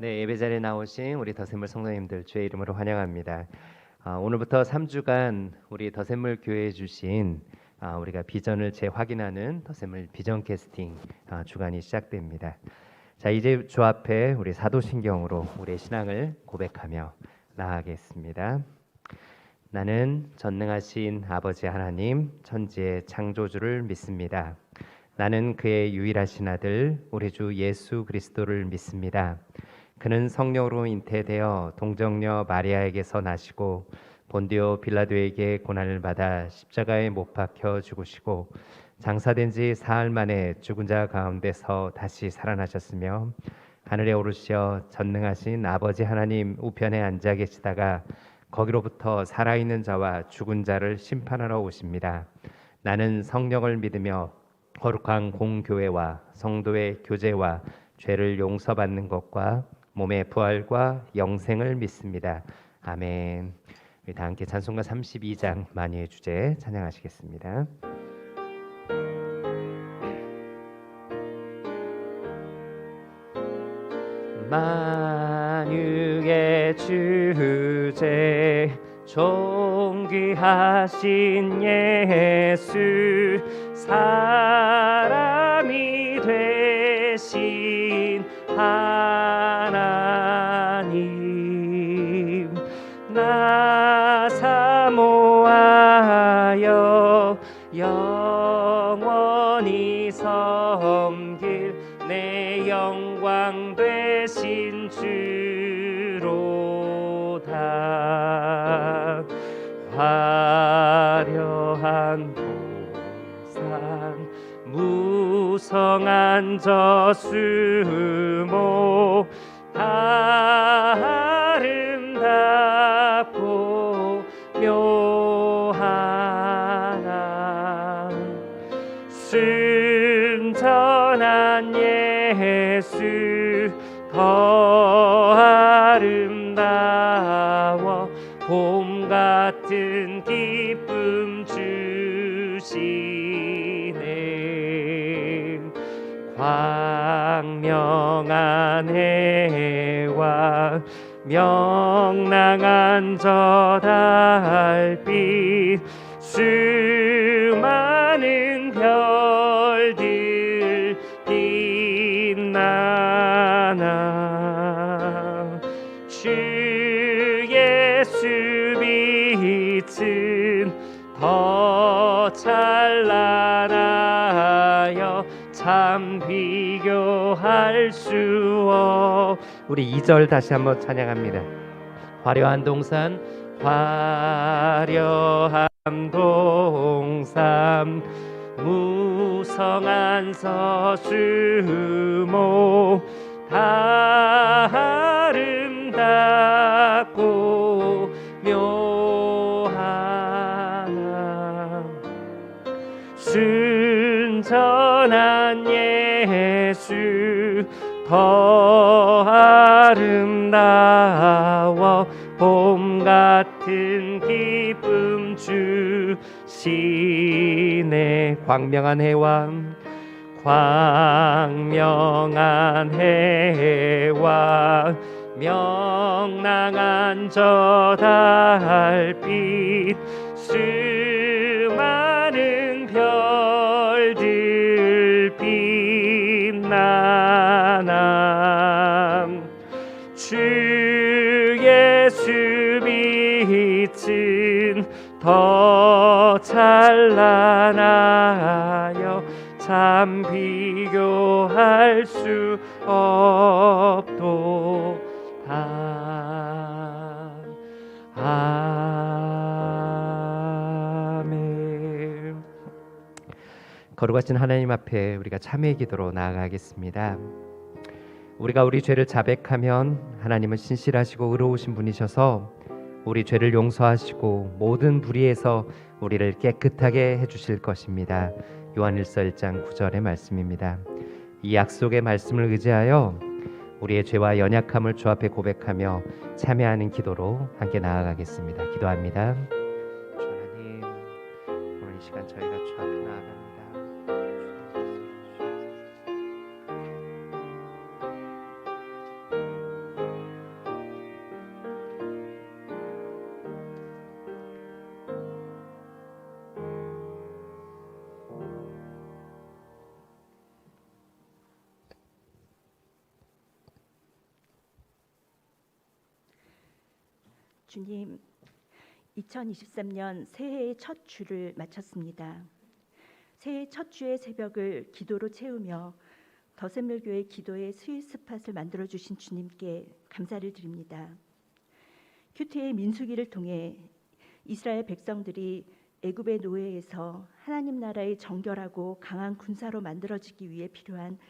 네, 예배 자리에 나오신 우리 더샘물 성도님들 주의 이름으로 환영합니다. 오늘부터 3주간 우리 더샘물 교회에 주신 우리가 비전을 재확인하는 더샘물 비전 캐스팅 주간이 시작됩니다. 자, 이제 주 앞에 우리 사도신경으로 우리의 신앙을 고백하며 나아가겠습니다. 나는 전능하신 아버지 하나님 천지의 창조주를 믿습니다. 나는 그의 유일하신 아들 우리 주 예수 그리스도를 믿습니다. 그는 성령으로 잉태되어 동정녀 마리아에게서 나시고 본디오 빌라도에게 고난을 받아 십자가에 못 박혀 죽으시고 장사된 지 사흘 만에 죽은 자 가운데서 다시 살아나셨으며 하늘에 오르시어 전능하신 아버지 하나님 우편에 앉아 계시다가 거기로부터 살아있는 자와 죽은 자를 심판하러 오십니다. 나는 성령을 믿으며 거룩한 공교회와 성도의 교제와 죄를 용서받는 것과 몸의 부활과 영생을 믿습니다. 아멘. 우리 다 함께 찬송가 32장 만유의 주제 찬양하시겠습니다. 만유의 주제 존귀하신 예수 사람이 되신 하나님 나 사모하여 영원히 섬길 내 영광 되신 주로다. 화려한 보상 무성한 저수모 다 아름답고 묘하나 순전한 예수 더 아름다워 봄 같은 기쁨 주시네. 광명한 해와 명랑한 저 달빛 수많은 별들 빛나나 주 예수 빛은 더 찬란하여 참 비교할 수 없. 우리 2절 다시 한번 찬양합니다. 화려한 동산 화려한 동산 무성한 서수모 다 아름답고 묘하나 순전한 예수 더 아름다워 봄 같은 기쁨 주시네. 광명한 해와 명랑한 저 달빛 수많은 별들 빛나나 주 예수 빛은 더 찬란하여 참 비교할 수 없도다. 아멘. 거룩하신 하나님 앞에 우리가 참회의 기도로 나아가겠습니다. 우리가 우리 죄를 자백하면 하나님은 신실하시고 의로우신 분이셔서 우리 죄를 용서하시고 모든 불의에서 우리를 깨끗하게 해주실 것입니다. 요한일서 1장 9절의 말씀입니다. 이 약속의 말씀을 의지하여 우리의 죄와 연약함을 주 앞에 고백하며 참회하는 기도로 함께 나아가겠습니다. 기도합니다. 주 하나님, 오늘 이 시간 저희가 주 앞에 나아갑니다. 주님, 2023년 새해의 첫 주를 마쳤습니다. 새해 첫 주의 새벽을 기도로 채우며 더샘물교회 기도의 스윗스팟을 만들어 주신 주님께 감사를 드립니다. 큐티의 민수기를 통해 이스라엘 백성들이 애굽의 노예에서 하나님 나라의 정결하고 강한 군사로 만들어지기 위해 필요한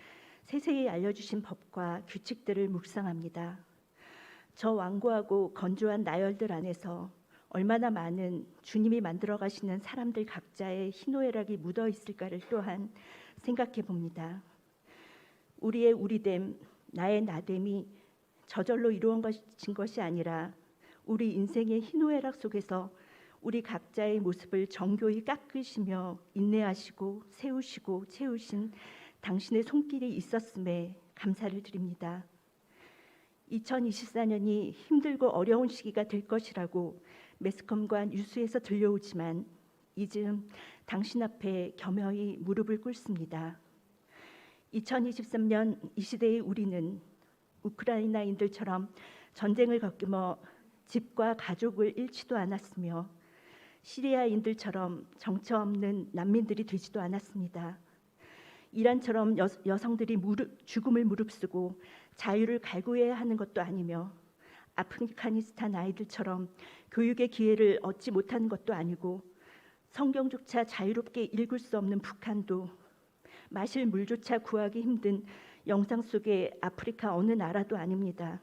세세히 알려주신 법과 규칙들을 묵상합니다. 저 완고하고 건조한 나열들 안에서 얼마나 많은 주님이 만들어 가시는 사람들 각자의 희노애락이 묻어 있을까를 또한 생각해 봅니다. 우리의 우리됨, 나의 나됨이 저절로 이루어진 것이 아니라 우리 인생의 희노애락 속에서 우리 각자의 모습을 정교히 깎으시며 인내하시고 세우시고 채우신 당신의 손길이 있었음에 감사를 드립니다. 2024년이 힘들고 어려운 시기가 될 것이라고 매스컴과 뉴스에서 들려오지만 이즘 당신 앞에 겸허히 무릎을 꿇습니다. 2023년 이 시대의 우리는 우크라이나인들처럼 전쟁을 겪으며 집과 가족을 잃지도 않았으며 시리아인들처럼 정처 없는 난민들이 되지도 않았습니다. 이란처럼 여성들이 죽음을 무릅쓰고 자유를 갈구해야 하는 것도 아니며 아프가니스탄 아이들처럼 교육의 기회를 얻지 못하는 것도 아니고 성경조차 자유롭게 읽을 수 없는 북한도 마실 물조차 구하기 힘든 영상 속의 아프리카 어느 나라도 아닙니다.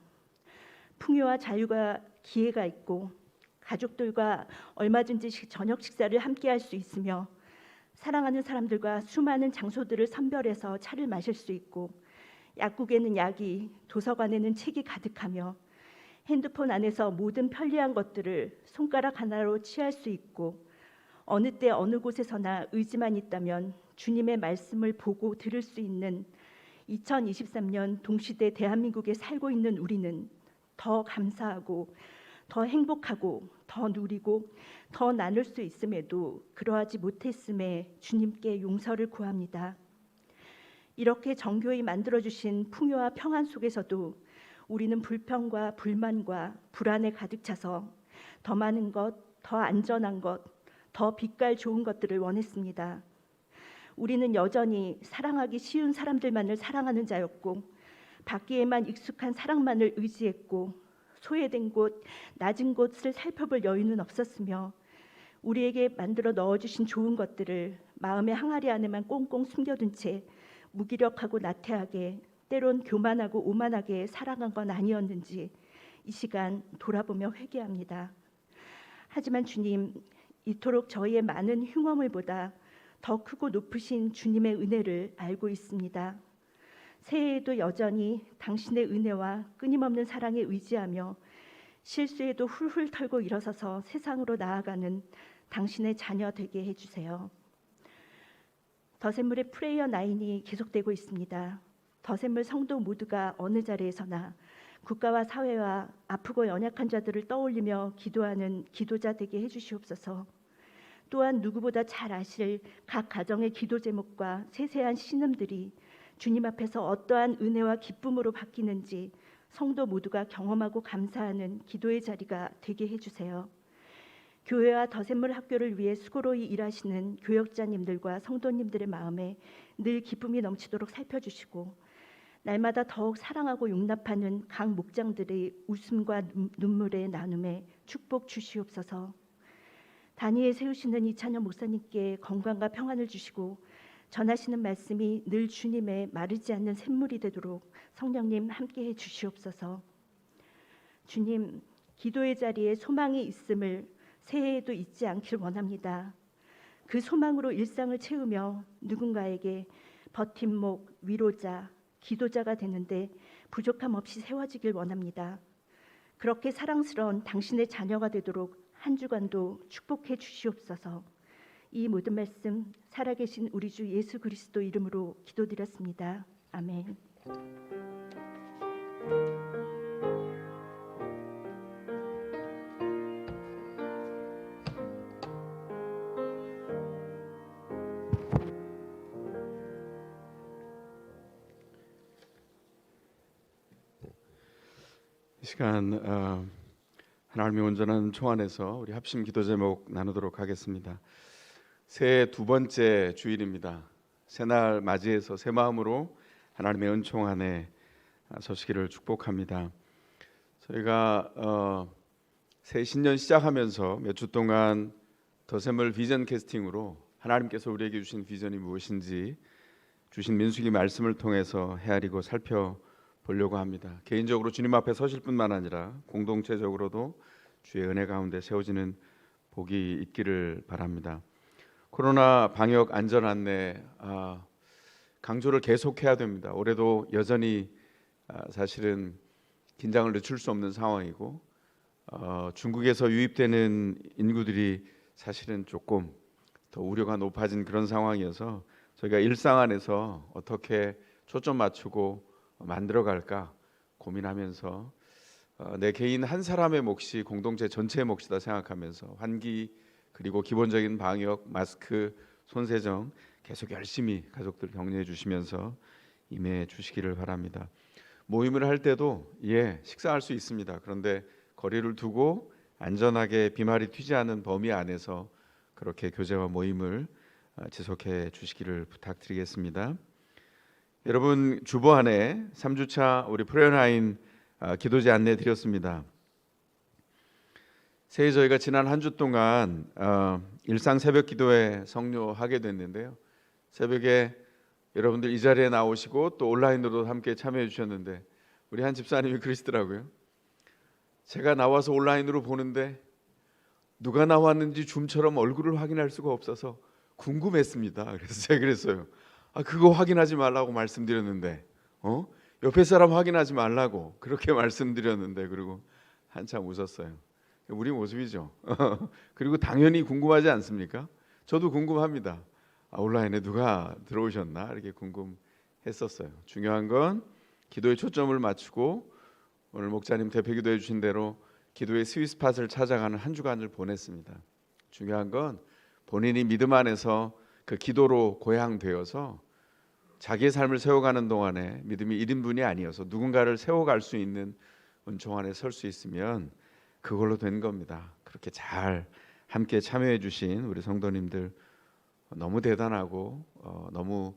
풍요와 자유가 기회가 있고 가족들과 얼마든지 저녁 식사를 함께 할 수 있으며 사랑하는 사람들과 수많은 장소들을 선별해서 차를 마실 수 있고 약국에는 약이, 도서관에는 책이 가득하며 핸드폰 안에서 모든 편리한 것들을 손가락 하나로 취할 수 있고 어느 때 어느 곳에서나 의지만 있다면 주님의 말씀을 보고 들을 수 있는 2023년 동시대 대한민국에 살고 있는 우리는 더 감사하고 더 행복하고 더 누리고 더 나눌 수 있음에도 그러하지 못했음에 주님께 용서를 구합니다. 이렇게 정교히 만들어주신 풍요와 평안 속에서도 우리는 불평과 불만과 불안에 가득 차서 더 많은 것, 더 안전한 것, 더 빛깔 좋은 것들을 원했습니다. 우리는 여전히 사랑하기 쉬운 사람들만을 사랑하는 자였고 받기에만 익숙한 사랑만을 의지했고 소외된 곳, 낮은 곳을 살펴볼 여유는 없었으며 우리에게 만들어 넣어주신 좋은 것들을 마음의 항아리 안에만 꽁꽁 숨겨둔 채 무기력하고 나태하게 때론 교만하고 오만하게 살아간 건 아니었는지 이 시간 돌아보며 회개합니다. 하지만 주님, 이토록 저희의 많은 흉어물보다 더 크고 높으신 주님의 은혜를 알고 있습니다. 새해에도 여전히 당신의 은혜와 끊임없는 사랑에 의지하며 실수에도 훌훌 털고 일어서서 세상으로 나아가는 당신의 자녀 되게 해주세요. 더샘물의 프레이어 9이 계속되고 있습니다. 더샘물 성도 모두가 어느 자리에서나 국가와 사회와 아프고 연약한 자들을 떠올리며 기도하는 기도자 되게 해주시옵소서. 또한 누구보다 잘 아실 각 가정의 기도 제목과 세세한 신음들이 주님 앞에서 어떠한 은혜와 기쁨으로 바뀌는지 성도 모두가 경험하고 감사하는 기도의 자리가 되게 해주세요. 교회와 더샘물 학교를 위해 수고로이 일하시는 교역자님들과 성도님들의 마음에 늘 기쁨이 넘치도록 살펴주시고 날마다 더욱 사랑하고 용납하는 각 목장들의 웃음과 눈물의 나눔에 축복 주시옵소서. 단위에 세우시는 이찬현 목사님께 건강과 평안을 주시고 전하시는 말씀이 늘 주님의 마르지 않는 샘물이 되도록 성령님 함께해 주시옵소서. 주님, 기도의 자리에 소망이 있음을 새해에도 잊지 않길 원합니다. 그 소망으로 일상을 채우며 누군가에게 버팀목, 위로자, 기도자가 되는데 부족함 없이 세워지길 원합니다. 그렇게 사랑스러운 당신의 자녀가 되도록 한 주간도 축복해 주시옵소서. 이 모든 말씀 살아계신 우리 주 예수 그리스도 이름으로 기도드렸습니다. 아멘. 이 시간 하나님의 온전한 총 안에서 우리 합심 기도 제목 나누도록 하겠습니다. 새해 두 번째 주일입니다. 새날 맞이해서 새 마음으로 하나님의 은총 안에 서시기를 축복합니다. 저희가 새 신년 시작하면서 몇 주 동안 더샘을 비전 캐스팅으로 하나님께서 우리에게 주신 비전이 무엇인지 주신 민수기 말씀을 통해서 헤아리고 살펴보려고 합니다. 개인적으로 주님 앞에 서실 뿐만 아니라 공동체적으로도 주의 은혜 가운데 세워지는 복이 있기를 바랍니다. 코로나 방역 안전 안내 강조를 계속해야 됩니다. 올해도 여전히 사실은 긴장을 늦출 수 없는 상황이고 중국에서 유입되는 인구들이 사실은 조금 더 우려가 높아진 그런 상황이어서 저희가 일상 안에서 어떻게 초점 맞추고 만들어갈까 고민하면서 내 개인 한 사람의 몫이 공동체 전체의 몫이다 생각하면서 환기 그리고 기본적인 방역, 마스크, 손세정 계속 열심히 가족들 격려해 주시면서 임해 주시기를 바랍니다. 모임을 할 때도 식사할 수 있습니다. 그런데 거리를 두고 안전하게 비말이 튀지 않은 범위 안에서 그렇게 교제와 모임을 지속해 주시기를 부탁드리겠습니다. 여러분 주보 안에 3주차 우리 프레어나인 기도제 안내 드렸습니다. 새해 저희가 지난 한 주 동안 일상 새벽 기도에 성료하게 됐는데요. 새벽에 여러분들 이 자리에 나오시고 또 온라인으로도 함께 참여해 주셨는데 우리 한 집사님이 그러시더라고요. 제가 나와서 온라인으로 보는데 누가 나왔는지 줌처럼 얼굴을 확인할 수가 없어서 궁금했습니다. 그래서 제가 그랬어요. 그거 확인하지 말라고 말씀드렸는데 옆에 사람 확인하지 말라고 그렇게 말씀드렸는데 그리고 한참 웃었어요. 우리 모습이죠. 그리고 당연히 궁금하지 않습니까? 저도 궁금합니다. 온라인에 누가 들어오셨나 이렇게 궁금했었어요. 중요한 건 기도에 초점을 맞추고 오늘 목사님 대표 기도해 주신 대로 기도의 스윗스팟을 찾아가는 한 주간을 보냈습니다. 중요한 건 본인이 믿음 안에서 그 기도로 고향되어서 자기의 삶을 세워가는 동안에 믿음이 1인분이 아니어서 누군가를 세워갈 수 있는 은총 안에 설 수 있으면 그걸로 된 겁니다. 그렇게 잘 함께 참여해 주신 우리 성도님들 너무 대단하고 너무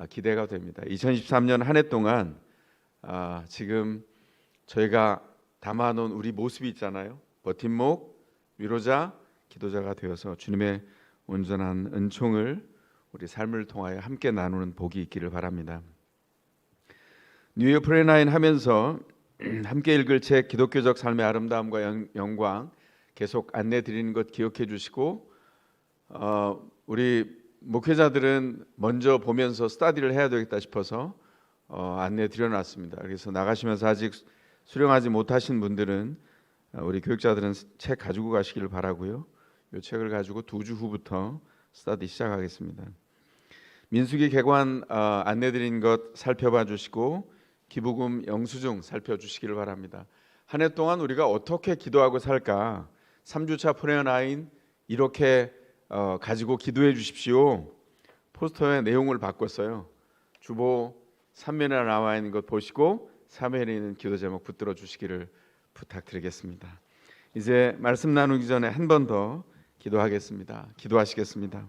기대가 됩니다. 2023년 한 해 동안 지금 저희가 담아놓은 우리 모습이 있잖아요. 버팀목, 위로자, 기도자가 되어서 주님의 온전한 은총을 우리 삶을 통하여 함께 나누는 복이 있기를 바랍니다. 뉴이어 프레나인 하면서 함께 읽을 책 기독교적 삶의 아름다움과 영광 계속 안내 드리는 것 기억해 주시고 우리 목회자들은 먼저 보면서 스터디를 해야 되겠다 싶어서 안내 드려놨습니다. 그래서 나가시면서 아직 수령하지 못하신 분들은 우리 교육자들은 책 가지고 가시기를 바라고요. 이 책을 가지고 2주 후부터 스터디 시작하겠습니다. 민수기 개관 안내 드린 것 살펴봐 주시고 기부금 영수증 살펴주시기를 바랍니다. 한 해 동안 우리가 어떻게 기도하고 살까 3주차 프레어나인 이렇게 가지고 기도해 주십시오. 포스터의 내용을 바꿨어요. 주보 3면에 나와 있는 것 보시고 3면에 있는 기도 제목 붙들어 주시기를 부탁드리겠습니다. 이제 말씀 나누기 전에 한 번 더 기도하겠습니다. 기도하시겠습니다.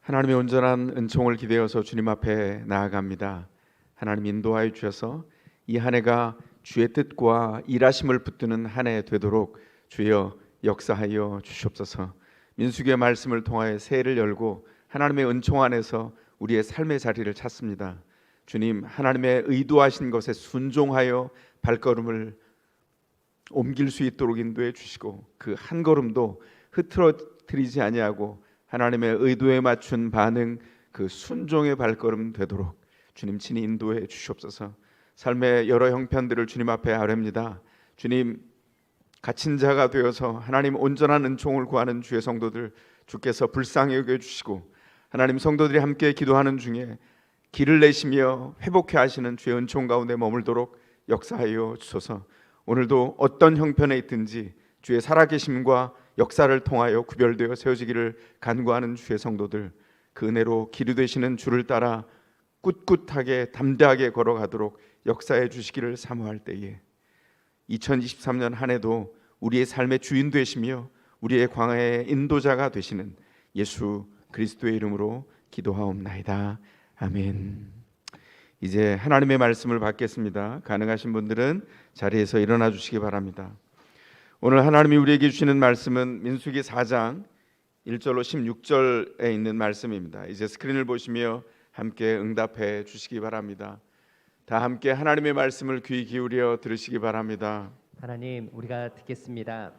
하나님의 온전한 은총을 기대어서 주님 앞에 나아갑니다. 하나님 인도하여 주셔서 이 한 해가 주의 뜻과 일하심을 붙드는 한 해 되도록 주여 역사하여 주시옵소서. 민수기의 말씀을 통하여 새해를 열고 하나님의 은총 안에서 우리의 삶의 자리를 찾습니다. 주님 하나님의 의도하신 것에 순종하여 발걸음을 옮길 수 있도록 인도해 주시고 그 한 걸음도 흐트러뜨리지 아니하고 하나님의 의도에 맞춘 반응 그 순종의 발걸음 되도록 주님 친히 인도해 주시옵소서. 삶의 여러 형편들을 주님 앞에 아뢰입니다. 주님 갇힌 자가 되어서 하나님 온전한 은총을 구하는 주의 성도들 주께서 불쌍히 여겨주시고 하나님 성도들이 함께 기도하는 중에 길을 내시며 회복해 하시는 주의 은총 가운데 머물도록 역사하여 주소서. 오늘도 어떤 형편에 있든지 주의 살아계심과 역사를 통하여 구별되어 세워지기를 간구하는 주의 성도들 그 은혜로 기르되시는 주를 따라 꿋꿋하게 담대하게 걸어가도록 역사해 주시기를 사모할 때에 2023년 한 해도 우리의 삶의 주인 되시며 우리의 광야의 인도자가 되시는 예수 그리스도의 이름으로 기도하옵나이다. 아멘. 이제 하나님의 말씀을 받겠습니다. 가능하신 분들은 자리에서 일어나 주시기 바랍니다. 오늘 하나님이 우리에게 주시는 말씀은 민수기 4장 1절로 16절에 있는 말씀입니다. 이제 스크린을 보시며 함께 응답해 주시기 바랍니다. 다 함께 하나님의 말씀을 귀 기울여 들으시기 바랍니다. 하나님, 우리가 듣겠습니다.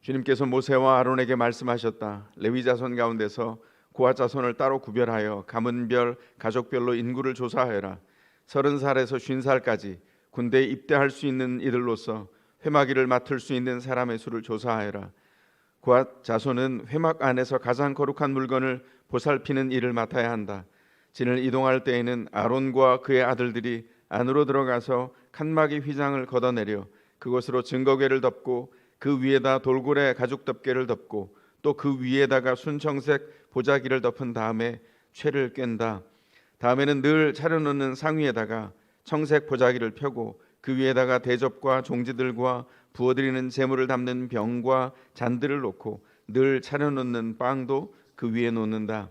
주님께서 모세와 아론에게 말씀하셨다. 레위 자손 가운데서 고핫 자손을 따로 구별하여 가문별 가족별로 인구를 조사하여라. 30살에서 50살까지 군대에 입대할 수 있는 이들로서 회막일을 맡을 수 있는 사람의 수를 조사하여라. 고핫 자손은 회막 안에서 가장 거룩한 물건을 보살피는 일을 맡아야 한다. 진을 이동할 때에는 아론과 그의 아들들이 안으로 들어가서 칸막이 휘장을 걷어내려 그것으로 증거궤를 덮고 그 위에다 돌고래 가죽 덮개를 덮고 또 그 위에다가 순청색 보자기를 덮은 다음에 채를 꿰다. 다음에는 늘 차려놓는 상위에다가 청색 보자기를 펴고 그 위에다가 대접과 종지들과 부어드리는 제물을 담는 병과 잔들을 놓고 늘 차려놓는 빵도 그 위에 놓는다.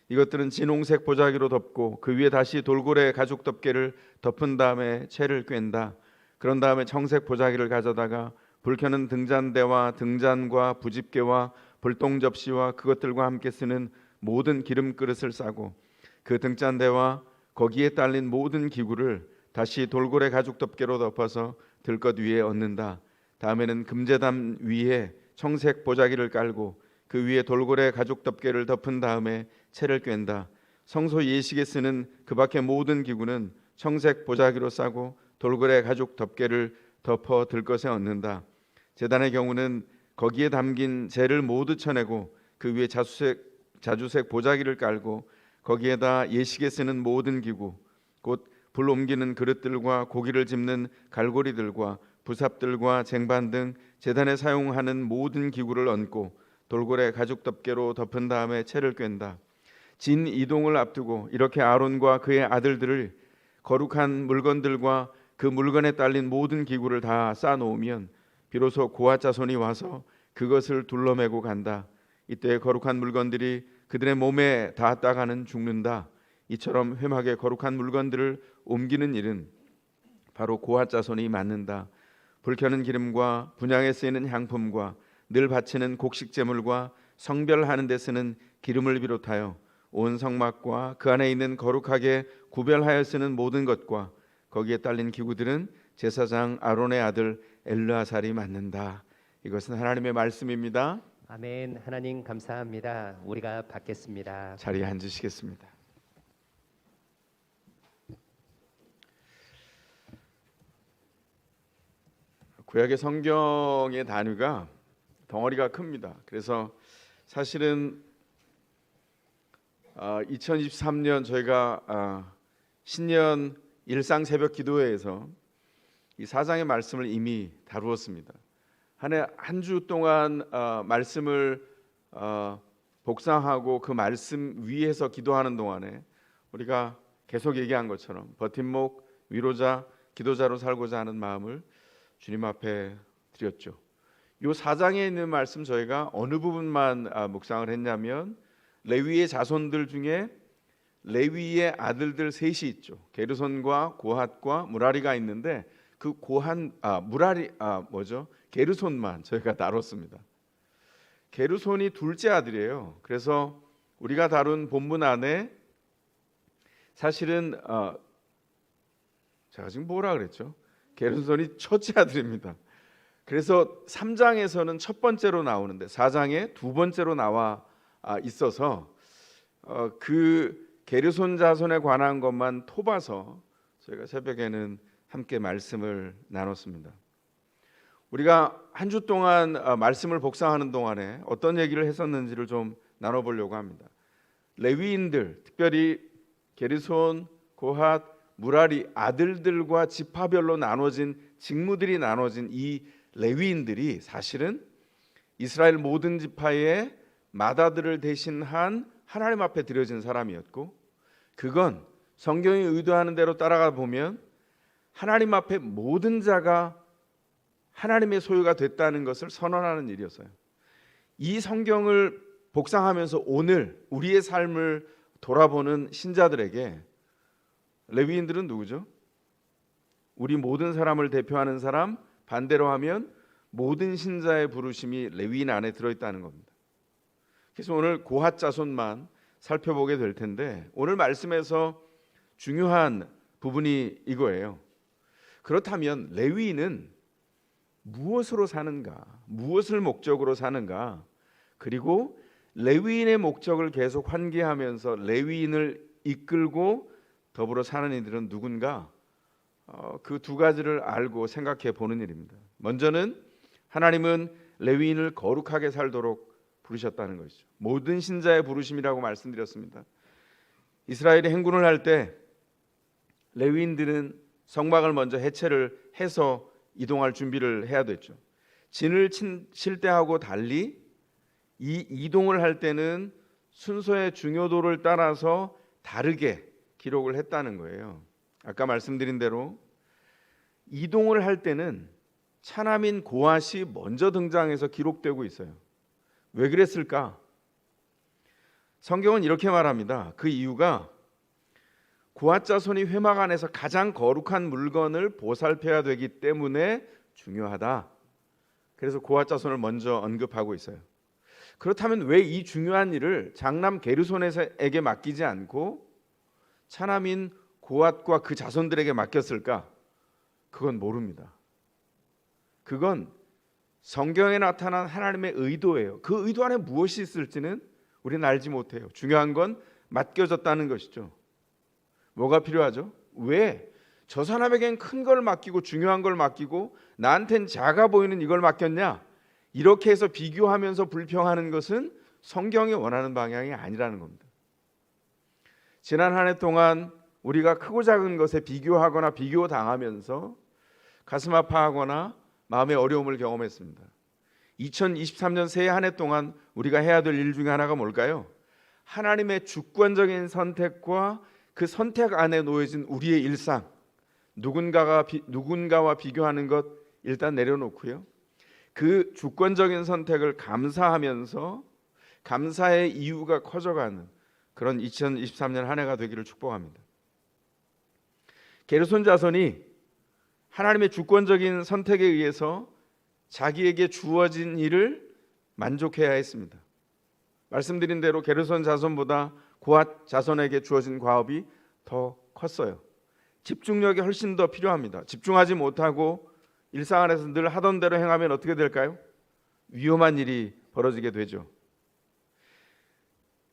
이것들은 진홍색 보자기로 덮고 그 위에 다시 돌고래 가죽 덮개를 덮은 다음에 채를 꿰다. 그런 다음에 청색 보자기를 가져다가 불 켜는 등잔대와 등잔과 부집개와 불똥 접시와 그것들과 함께 쓰는 모든 기름 그릇을 싸고 그 등잔대와 거기에 딸린 모든 기구를 다시 돌고래 가죽 덮개로 덮어서 들것 위에 얹는다. 다음에는 금제단 위에 청색 보자기를 깔고 그 위에 돌고래 가죽 덮개를 덮은 다음에 채를 꿰다. 성소 예식에 쓰는 그 밖의 모든 기구는 청색 보자기로 싸고 돌고래 가죽 덮개를 덮어 들것에 얹는다. 제단의 경우는 거기에 담긴 재를 모두 쳐내고 그 위에 자주색 보자기를 깔고 거기에다 예식에 쓰는 모든 기구 곧 불 옮기는 그릇들과 고기를 집는 갈고리들과 부삽들과 쟁반 등 제단에 사용하는 모든 기구를 얹고 돌고래 가죽 덮개로 덮은 다음에 채를 꿰다. 진 이동을 앞두고 이렇게 아론과 그의 아들들을 거룩한 물건들과 그 물건에 딸린 모든 기구를 다 쌓아놓으면 비로소 고핫 자손이 와서 그것을 둘러매고 간다. 이때 거룩한 물건들이 그들의 몸에 닿았다가는 죽는다. 이처럼 회막의 거룩한 물건들을 옮기는 일은 바로 고핫 자손이 맡는다. 불 켜는 기름과 분향에 쓰이는 향품과 늘 바치는 곡식 제물과 성별하는 데 쓰는 기름을 비롯하여 온 성막과 그 안에 있는 거룩하게 구별하여 쓰는 모든 것과 거기에 딸린 기구들은 제사장 아론의 아들 엘르아살이 맡는다. 이것은 하나님의 말씀입니다. 아멘. 하나님 감사합니다. 우리가 받겠습니다. 자리에 앉으시겠습니다. 구약의 성경의 단위가 덩어리가 큽니다. 그래서 사실은 2023년 저희가 신년 일상 새벽 기도회에서 이 4장의 말씀을 이미 다루었습니다. 한 주 동안 말씀을 복상하고 그 말씀 위에서 기도하는 동안에 우리가 계속 얘기한 것처럼 버팀목, 위로자, 기도자로 살고자 하는 마음을 주님 앞에 드렸죠. 이 4장에 있는 말씀 저희가 어느 부분만 묵상을 했냐면 레위의 자손들 중에 레위의 아들들 셋이 있죠. 게르손과 고핫과 무라리가 있는데 그 게르손만 저희가 다뤘습니다. 게르손이 둘째 아들이에요. 그래서 우리가 다룬 본문 안에 사실은 제가 지금 뭐라 그랬죠? 게르손이 첫째 아들입니다. 그래서 3장에서는 첫 번째로 나오는데 4장에 두 번째로 나와 있어서 그 게르손 자손에 관한 것만 토봐서 저희가 새벽에는 함께 말씀을 나눴습니다. 우리가 한 주 동안 말씀을 복상하는 동안에 어떤 얘기를 했었는지를 좀 나눠보려고 합니다. 레위인들, 특별히 게르손, 고핫, 무라리 아들들과 지파별로 나눠진 직무들이 나눠진 이 레위인들이 사실은 이스라엘 모든 지파의 맏아들을 대신한 하나님 앞에 드려진 사람이었고 그건 성경이 의도하는 대로 따라가 보면 하나님 앞에 모든 자가 하나님의 소유가 됐다는 것을 선언하는 일이었어요. 이 성경을 복상하면서 오늘 우리의 삶을 돌아보는 신자들에게 레위인들은 누구죠? 우리 모든 사람을 대표하는 사람, 반대로 하면 모든 신자의 부르심이 레위인 안에 들어있다는 겁니다. 그래서 오늘 고핫 자손만 살펴보게 될 텐데 오늘 말씀에서 중요한 부분이 이거예요. 그렇다면 레위인은 무엇으로 사는가? 무엇을 목적으로 사는가? 그리고 레위인의 목적을 계속 환기하면서 레위인을 이끌고 더불어 사는 이들은 누군가? 그 두 가지를 알고 생각해 보는 일입니다. 먼저는 하나님은 레위인을 거룩하게 살도록 부르셨다는 것이죠. 모든 신자의 부르심이라고 말씀드렸습니다. 이스라엘이 행군을 할 때 레위인들은 성막을 먼저 해체를 해서 이동할 준비를 해야 됐죠. 진을 칠 때하고 달리 이 이동을 할 때는 순서의 중요도를 따라서 다르게 기록을 했다는 거예요. 아까 말씀드린 대로 이동을 할 때는 차남인 고핫이 먼저 등장해서 기록되고 있어요. 왜 그랬을까? 성경은 이렇게 말합니다. 그 이유가 고핫 자손이 회막 안에서 가장 거룩한 물건을 보살펴야 되기 때문에 중요하다. 그래서 고핫 자손을 먼저 언급하고 있어요. 그렇다면 왜 이 중요한 일을 장남 게르손에게 맡기지 않고 차남인 고핫과 그 자손들에게 맡겼을까? 그건 모릅니다. 그건 성경에 나타난 하나님의 의도예요. 그 의도 안에 무엇이 있을지는 우리는 알지 못해요. 중요한 건 맡겨졌다는 것이죠. 뭐가 필요하죠? 왜? 저 사람에겐 큰 걸 맡기고 중요한 걸 맡기고 나한텐 작아 보이는 이걸 맡겼냐? 이렇게 해서 비교하면서 불평하는 것은 성경이 원하는 방향이 아니라는 겁니다. 지난 한 해 동안 우리가 크고 작은 것에 비교하거나 비교당하면서 가슴 아파하거나 마음의 어려움을 경험했습니다. 2023년 새해 한 해 동안 우리가 해야 될 일 중에 하나가 뭘까요? 하나님의 주권적인 선택과 그 선택 안에 놓여진 우리의 일상, 누군가와 비교하는 것 일단 내려놓고요. 그 주권적인 선택을 감사하면서 감사의 이유가 커져가는 그런 2023년 한 해가 되기를 축복합니다. 게르손 자손이 하나님의 주권적인 선택에 의해서 자기에게 주어진 일을 만족해야 했습니다. 말씀드린 대로 게르손 자손보다 고핫 자손에게 주어진 과업이 더 컸어요. 집중력이 훨씬 더 필요합니다. 집중하지 못하고 일상 안에서 늘 하던 대로 행하면 어떻게 될까요? 위험한 일이 벌어지게 되죠.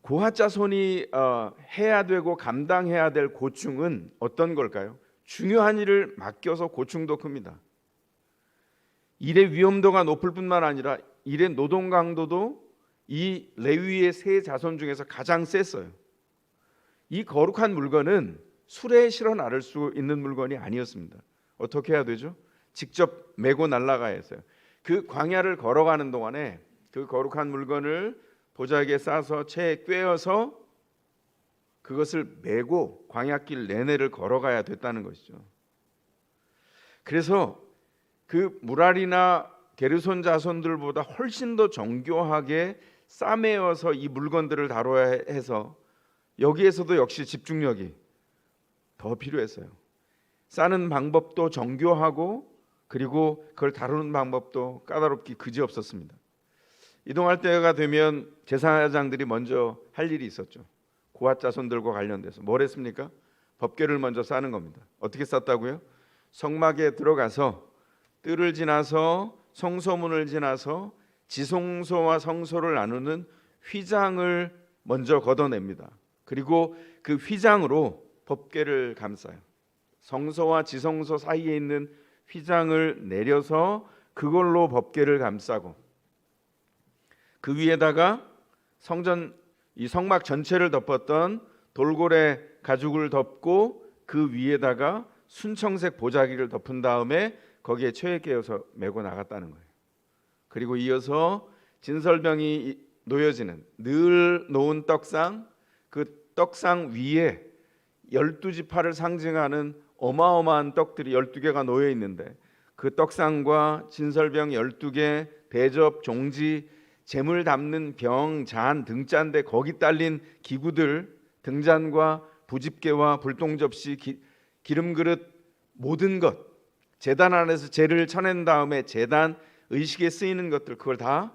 고핫 자손이 해야 되고 감당해야 될 고충은 어떤 걸까요? 중요한 일을 맡겨서 고충도 큽니다. 일의 위험도가 높을 뿐만 아니라 일의 노동 강도도 이 레위의 세 자손 중에서 가장 셌어요. 이 거룩한 물건은 수레에 실어 나를 수 있는 물건이 아니었습니다. 어떻게 해야 되죠? 직접 메고 날아가야 했어요. 그 광야를 걸어가는 동안에 그 거룩한 물건을 보자기에 싸서 채에 꿰어서 그것을 메고 광야길 내내를 걸어가야 됐다는 것이죠. 그래서 그 무랄이나 게르손 자손들보다 훨씬 더 정교하게 싸매어서 이 물건들을 다뤄야 해서 여기에서도 역시 집중력이 더 필요했어요. 싸는 방법도 정교하고 그리고 그걸 다루는 방법도 까다롭기 그지없었습니다. 이동할 때가 되면 제사장들이 먼저 할 일이 있었죠. 고핫 자손들과 관련돼서 뭘 했습니까? 법궤를 먼저 싸는 겁니다. 어떻게 쌌다고요? 성막에 들어가서 뜰을 지나서 성소문을 지나서 지성소와 성소를 나누는 휘장을 먼저 걷어냅니다. 그리고 그 휘장으로 법궤를 감싸요. 성소와 지성소 사이에 있는 휘장을 내려서 그걸로 법궤를 감싸고 그 위에다가 이 성막 전체를 덮었던 돌고래 가죽을 덮고 그 위에다가 순청색 보자기를 덮은 다음에 거기에 채에 깨어서 메고 나갔다는 거예요. 그리고 이어서 진설병이 놓여지는 늘 놓은 떡상, 그 떡상 위에 12지파를 상징하는 어마어마한 떡들이 12개가 놓여 있는데 그 떡상과 진설병 12개, 대접, 종지, 재물 담는 병, 잔, 등잔대, 거기 딸린 기구들, 등잔과 부집개와 불똥접시, 기름 그릇, 모든 것, 제단 안에서 재를 쳐낸 다음에 제단 의식에 쓰이는 것들, 그걸 다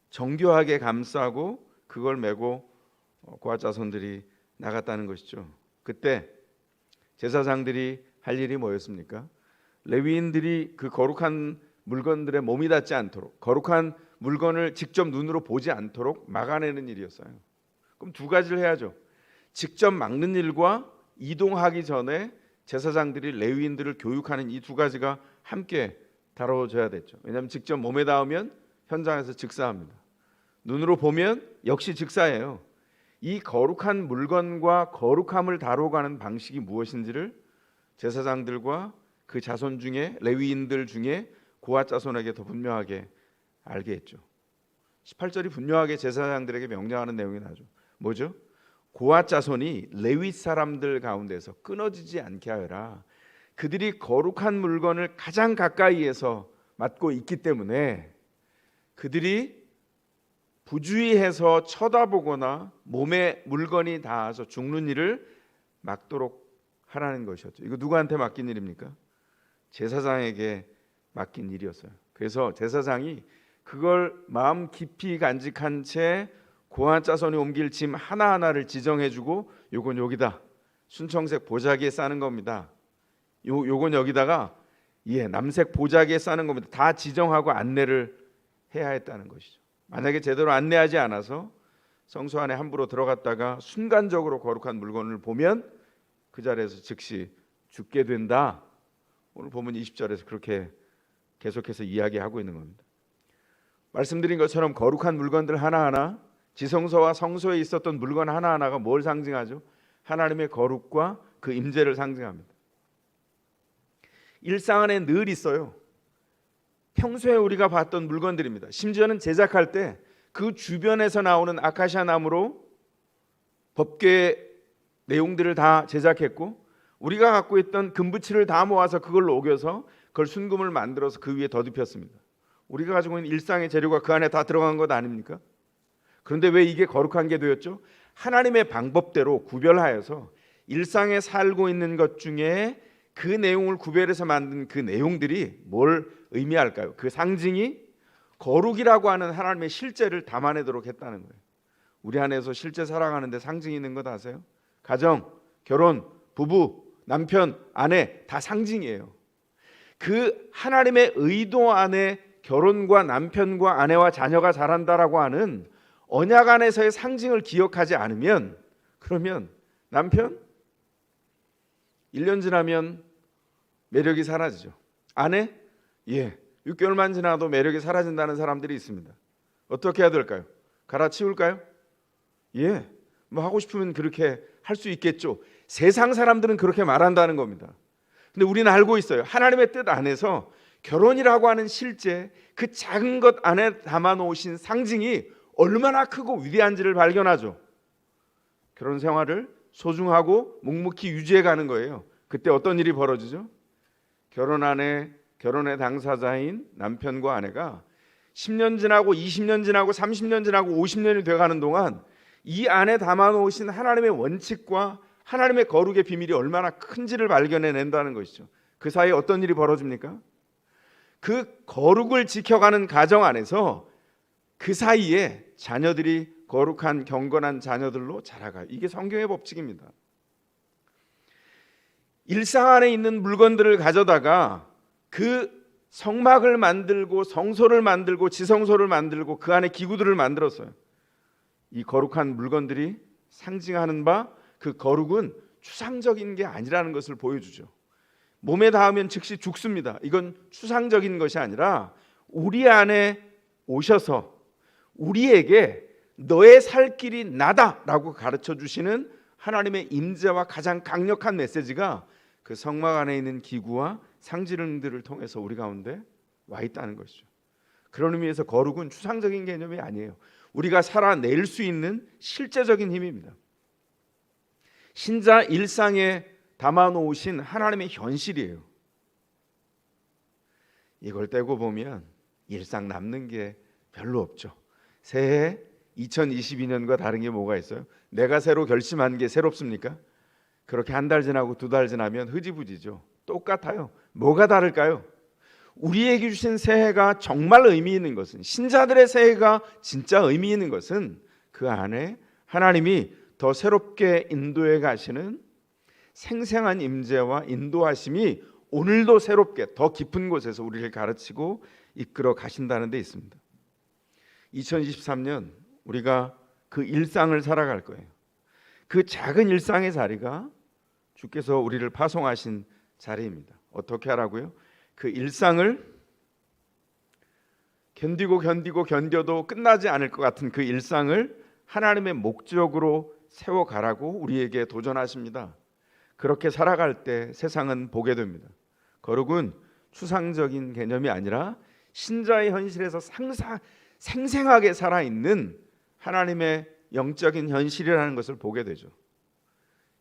정교하게 감싸고 그걸 메고 고앗 자손들이 나갔다는 것이죠. 그때 제사장들이 할 일이 뭐였습니까? 레위인들이 그 거룩한 물건들에 몸이 닿지 않도록, 거룩한 물건을 직접 눈으로 보지 않도록 막아내는 일이었어요. 그럼 두 가지를 해야죠. 직접 막는 일과 이동하기 전에 제사장들이 레위인들을 교육하는 이 두 가지가 함께 다뤄져야 됐죠. 왜냐하면 직접 몸에 닿으면 현장에서 즉사합니다. 눈으로 보면 역시 즉사예요. 이 거룩한 물건과 거룩함을 다뤄가는 방식이 무엇인지를 제사장들과 그 자손 중에, 레위인들 중에 고앗 자손에게 더 분명하게 알게 했죠. 18절이 분명하게 제사장들에게 명령하는 내용이 나죠. 뭐죠? 고앗 자손이 레위 사람들 가운데서 끊어지지 않게 하여라. 그들이 거룩한 물건을 가장 가까이에서 맡고 있기 때문에 그들이 부주의해서 쳐다보거나 몸에 물건이 닿아서 죽는 일을 막도록 하라는 것이었죠. 이거 누구한테 맡긴 일입니까? 제사장에게 맡긴 일이었어요. 그래서 제사장이 그걸 마음 깊이 간직한 채 고앗 자손이 옮길 짐 하나하나를 지정해주고 요건 여기다 순청색 보자기에 싸는 겁니다. 요건 여기다가 남색 보자기에 싸는 겁니다. 다 지정하고 안내를 해야 했다는 것이죠. 만약에 제대로 안내하지 않아서 성소 안에 함부로 들어갔다가 순간적으로 거룩한 물건을 보면 그 자리에서 즉시 죽게 된다. 오늘 본문 20절에서 그렇게 계속해서 이야기하고 있는 겁니다. 말씀드린 것처럼 거룩한 물건들 하나하나, 지성소와 성소에 있었던 물건 하나하나가 뭘 상징하죠? 하나님의 거룩과 그 임재를 상징합니다. 일상 안에 늘 있어요. 평소에 우리가 봤던 물건들입니다. 심지어는 제작할 때 그 주변에서 나오는 아카시아 나무로 법궤 내용들을 다 제작했고, 우리가 갖고 있던 금붙이를 다 모아서 그걸 녹여서 그걸 순금을 만들어서 그 위에 덧입혔습니다. 우리가 가지고 있는 일상의 재료가 그 안에 다 들어간 것 아닙니까? 그런데 왜 이게 거룩한 게 되었죠? 하나님의 방법대로 구별하여서 일상에 살고 있는 것 중에 그 내용을 구별해서 만든 그 내용들이 뭘 의미할까요? 그 상징이 거룩이라고 하는 하나님의 실제를 담아내도록 했다는 거예요. 우리 안에서 실제 살아가는데 상징이 있는 것 아세요? 가정, 결혼, 부부, 남편, 아내 다 상징이에요. 그 하나님의 의도 안에 결혼과 남편과 아내와 자녀가 자란다라고 하는 언약 안에서의 상징을 기억하지 않으면, 그러면 남편 1년 지나면 매력이 사라지죠. 아내 6개월만 지나도 매력이 사라진다는 사람들이 있습니다. 어떻게 해야 될까요? 갈아치울까요? 뭐 하고 싶으면 그렇게 할 수 있겠죠. 세상 사람들은 그렇게 말한다는 겁니다. 근데 우리는 알고 있어요. 하나님의 뜻 안에서 결혼이라고 하는 실제 그 작은 것 안에 담아 놓으신 상징이 얼마나 크고 위대한지를 발견하죠. 결혼 생활을 소중하고 묵묵히 유지해 가는 거예요. 그때 어떤 일이 벌어지죠? 결혼의 당사자인 남편과 아내가 10년 지나고 20년 지나고 30년 지나고 50년이 돼가는 동안 이 안에 담아놓으신 하나님의 원칙과 하나님의 거룩의 비밀이 얼마나 큰지를 발견해낸다는 것이죠. 그 사이에 어떤 일이 벌어집니까? 그 거룩을 지켜가는 가정 안에서 그 사이에 자녀들이 거룩한 경건한 자녀들로 자라가요. 이게 성경의 법칙입니다. 일상 안에 있는 물건들을 가져다가 그 성막을 만들고 성소를 만들고 지성소를 만들고 그 안에 기구들을 만들었어요. 이 거룩한 물건들이 상징하는 바 그 거룩은 추상적인 게 아니라는 것을 보여주죠. 몸에 닿으면 즉시 죽습니다. 이건 추상적인 것이 아니라 우리 안에 오셔서 우리에게 너의 살 길이 나다라고 가르쳐 주시는 하나님의 임재와 가장 강력한 메시지가 그 성막 안에 있는 기구와 상징들을 통해서 우리 가운데 와 있다는 것이죠. 그런 의미에서 거룩은 추상적인 개념이 아니에요. 우리가 살아낼 수 있는 실제적인 힘입니다. 신자 일상에 담아놓으신 하나님의 현실이에요. 이걸 떼고 보면 일상 남는 게 별로 없죠. 새해 2022년과 다른 게 뭐가 있어요? 내가 새로 결심한 게 새롭습니까? 그렇게 한 달 지나고 두 달 지나면 흐지부지죠. 똑같아요. 뭐가 다를까요? 우리에게 주신 새해가 정말 의미 있는 것은, 신자들의 새해가 진짜 의미 있는 것은 그 안에 하나님이 더 새롭게 인도해 가시는 생생한 임재와 인도하심이 오늘도 새롭게 더 깊은 곳에서 우리를 가르치고 이끌어 가신다는 데 있습니다. 2023년 우리가 그 일상을 살아갈 거예요. 그 작은 일상의 자리가 주께서 우리를 파송하신 자리입니다. 어떻게 하라고요? 그 일상을 견뎌도 끝나지 않을 것 같은 그 일상을 하나님의 목적으로 세워가라고 우리에게 도전하십니다. 그렇게 살아갈 때 세상은 보게 됩니다. 거룩은 추상적인 개념이 아니라 신자의 현실에서 생생하게 살아있는 하나님의 영적인 현실이라는 것을 보게 되죠.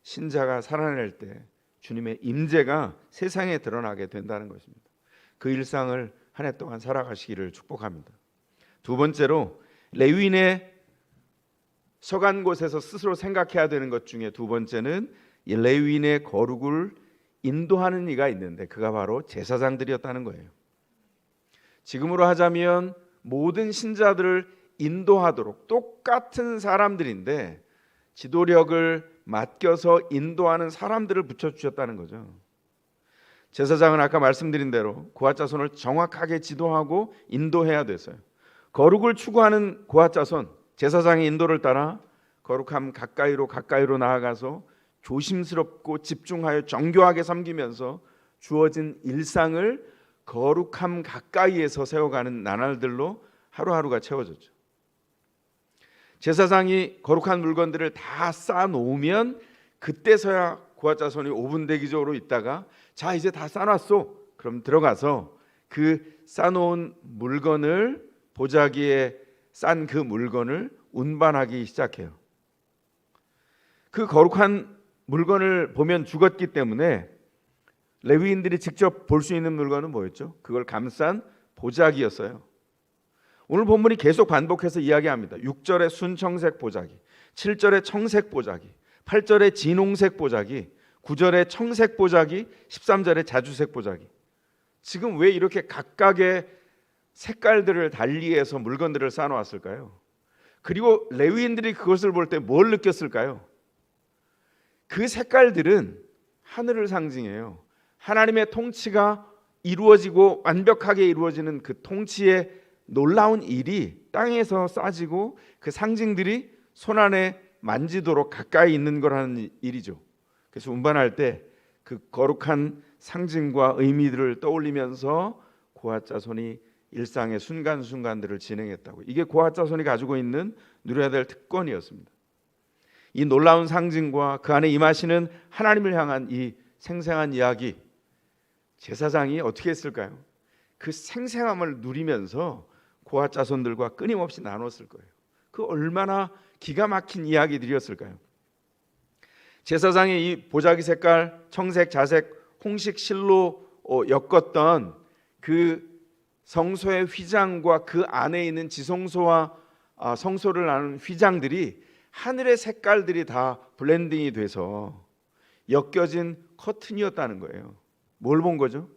신자가 살아낼 때 주님의 임재가 세상에 드러나게 된다는 것입니다. 그 일상을 한 해 동안 살아가시기를 축복합니다. 두 번째로 레위인의 서간 곳에서 스스로 생각해야 되는 것 중에 두 번째는 이 레위인의 거룩을 인도하는 이가 있는데 그가 바로 제사장들이었다는 거예요. 지금으로 하자면 모든 신자들을 인도하도록 똑같은 사람들인데 지도력을 맡겨서 인도하는 사람들을 붙여주셨다는 거죠. 제사장은 아까 말씀드린 대로 고핫자손을 정확하게 지도하고 인도해야 됐어요. 거룩을 추구하는 고핫자손, 제사장의 인도를 따라 거룩함 가까이로 나아가서 조심스럽고 집중하여 정교하게 섬기면서 주어진 일상을 거룩함 가까이에서 세워가는 나날들로 하루하루가 채워졌죠. 제사장이 거룩한 물건들을 다 쌓아놓으면 그때서야 고핫자손이 5분 대기적으로 있다가 자 이제 다 쌓아놨어. 그럼 들어가서 그 쌓아놓은 물건을 보자기에 싼 그 물건을 운반하기 시작해요. 그 거룩한 물건을 보면 죽었기 때문에 레위인들이 직접 볼 수 있는 물건은 뭐였죠? 그걸 감싼 보자기였어요. 오늘 본문이 계속 반복해서 이야기합니다. 6절에 순청색 보자기, 7절에 청색 보자기, 8절에 진홍색 보자기, 9절에 청색 보자기, 13절에 자주색 보자기. 지금 왜 이렇게 각각의 색깔들을 달리해서 물건들을 쌓아놓았을까요? 그리고 레위인들이 그것을 볼 때 뭘 느꼈을까요? 그 색깔들은 하늘을 상징해요. 하나님의 통치가 이루어지고 완벽하게 이루어지는 그 통치의 놀라운 일이 땅에서 쌓아지고 그 상징들이 손안에 만지도록 가까이 있는 거라는 일이죠. 그래서 운반할 때 그 거룩한 상징과 의미들을 떠올리면서 고핫자손이 일상의 순간순간들을 진행했다고. 이게 고핫자손이 가지고 있는 누려야 될 특권이었습니다. 이 놀라운 상징과 그 안에 임하시는 하나님을 향한 이 생생한 이야기, 제사장이 어떻게 했을까요? 그 생생함을 누리면서 고핫자손들과 끊임없이 나눴을 거예요. 그 얼마나 기가 막힌 이야기들이었을까요? 제사장의 이 보자기 색깔, 청색, 자색, 홍식 실로 엮었던 그 성소의 휘장과 그 안에 있는 지성소와 성소를 나누는 휘장들이 하늘의 색깔들이 다 블렌딩이 돼서 엮여진 커튼이었다는 거예요. 뭘 본 거죠?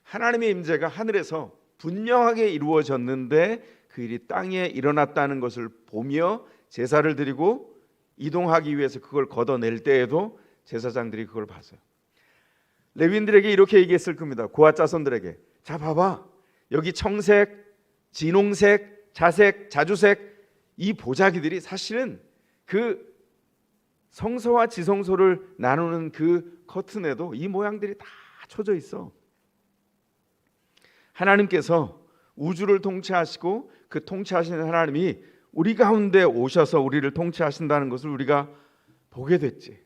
하나님의 임재가 하늘에서 분명하게 이루어졌는데 그 일이 땅에 일어났다는 것을 보며 제사를 드리고 이동하기 위해서 그걸 걷어낼 때에도 제사장들이 그걸 봤어요. 레위인들에게 이렇게 얘기했을 겁니다. 고핫자손들에게, 자 봐봐, 여기 청색, 진홍색, 자색, 자주색 이 보자기들이 사실은 그 성소와 지성소를 나누는 그 커튼에도 이 모양들이 다 쳐져 있어. 하나님께서 우주를 통치하시고 그 통치하시는 하나님이 우리 가운데 오셔서 우리를 통치하신다는 것을 우리가 보게 됐지.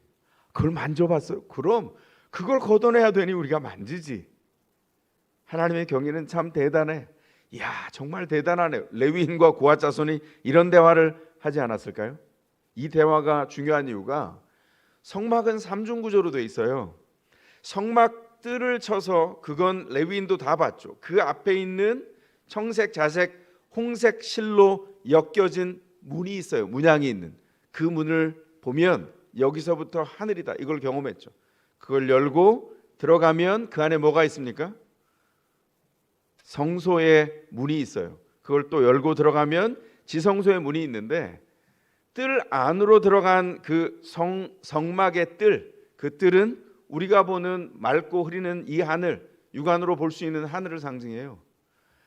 그걸 만져봤어요. 그럼 그걸 걷어내야 되니 우리가 만지지. 하나님의 경의는 참 대단해. 이야, 정말 대단하네. 레위인과 고핫자손이 이런 대화를 하지 않았을까요? 이 대화가 중요한 이유가 성막은 삼중 구조로 돼 있어요. 성막 뜰을 쳐서 그건 레위인도 다 봤죠. 그 앞에 있는 청색, 자색, 홍색 실로 엮여진 문이 있어요. 문양이 있는 그 문을 보면 여기서부터 하늘이다, 이걸 경험했죠. 그걸 열고 들어가면 그 안에 뭐가 있습니까? 성소의 문이 있어요. 그걸 또 열고 들어가면 지성소의 문이 있는데, 뜰 안으로 들어간 그 성막의 뜰, 그 뜰은 우리가 보는 맑고 흐리는 이 하늘, 육안으로 볼 수 있는 하늘을 상징해요.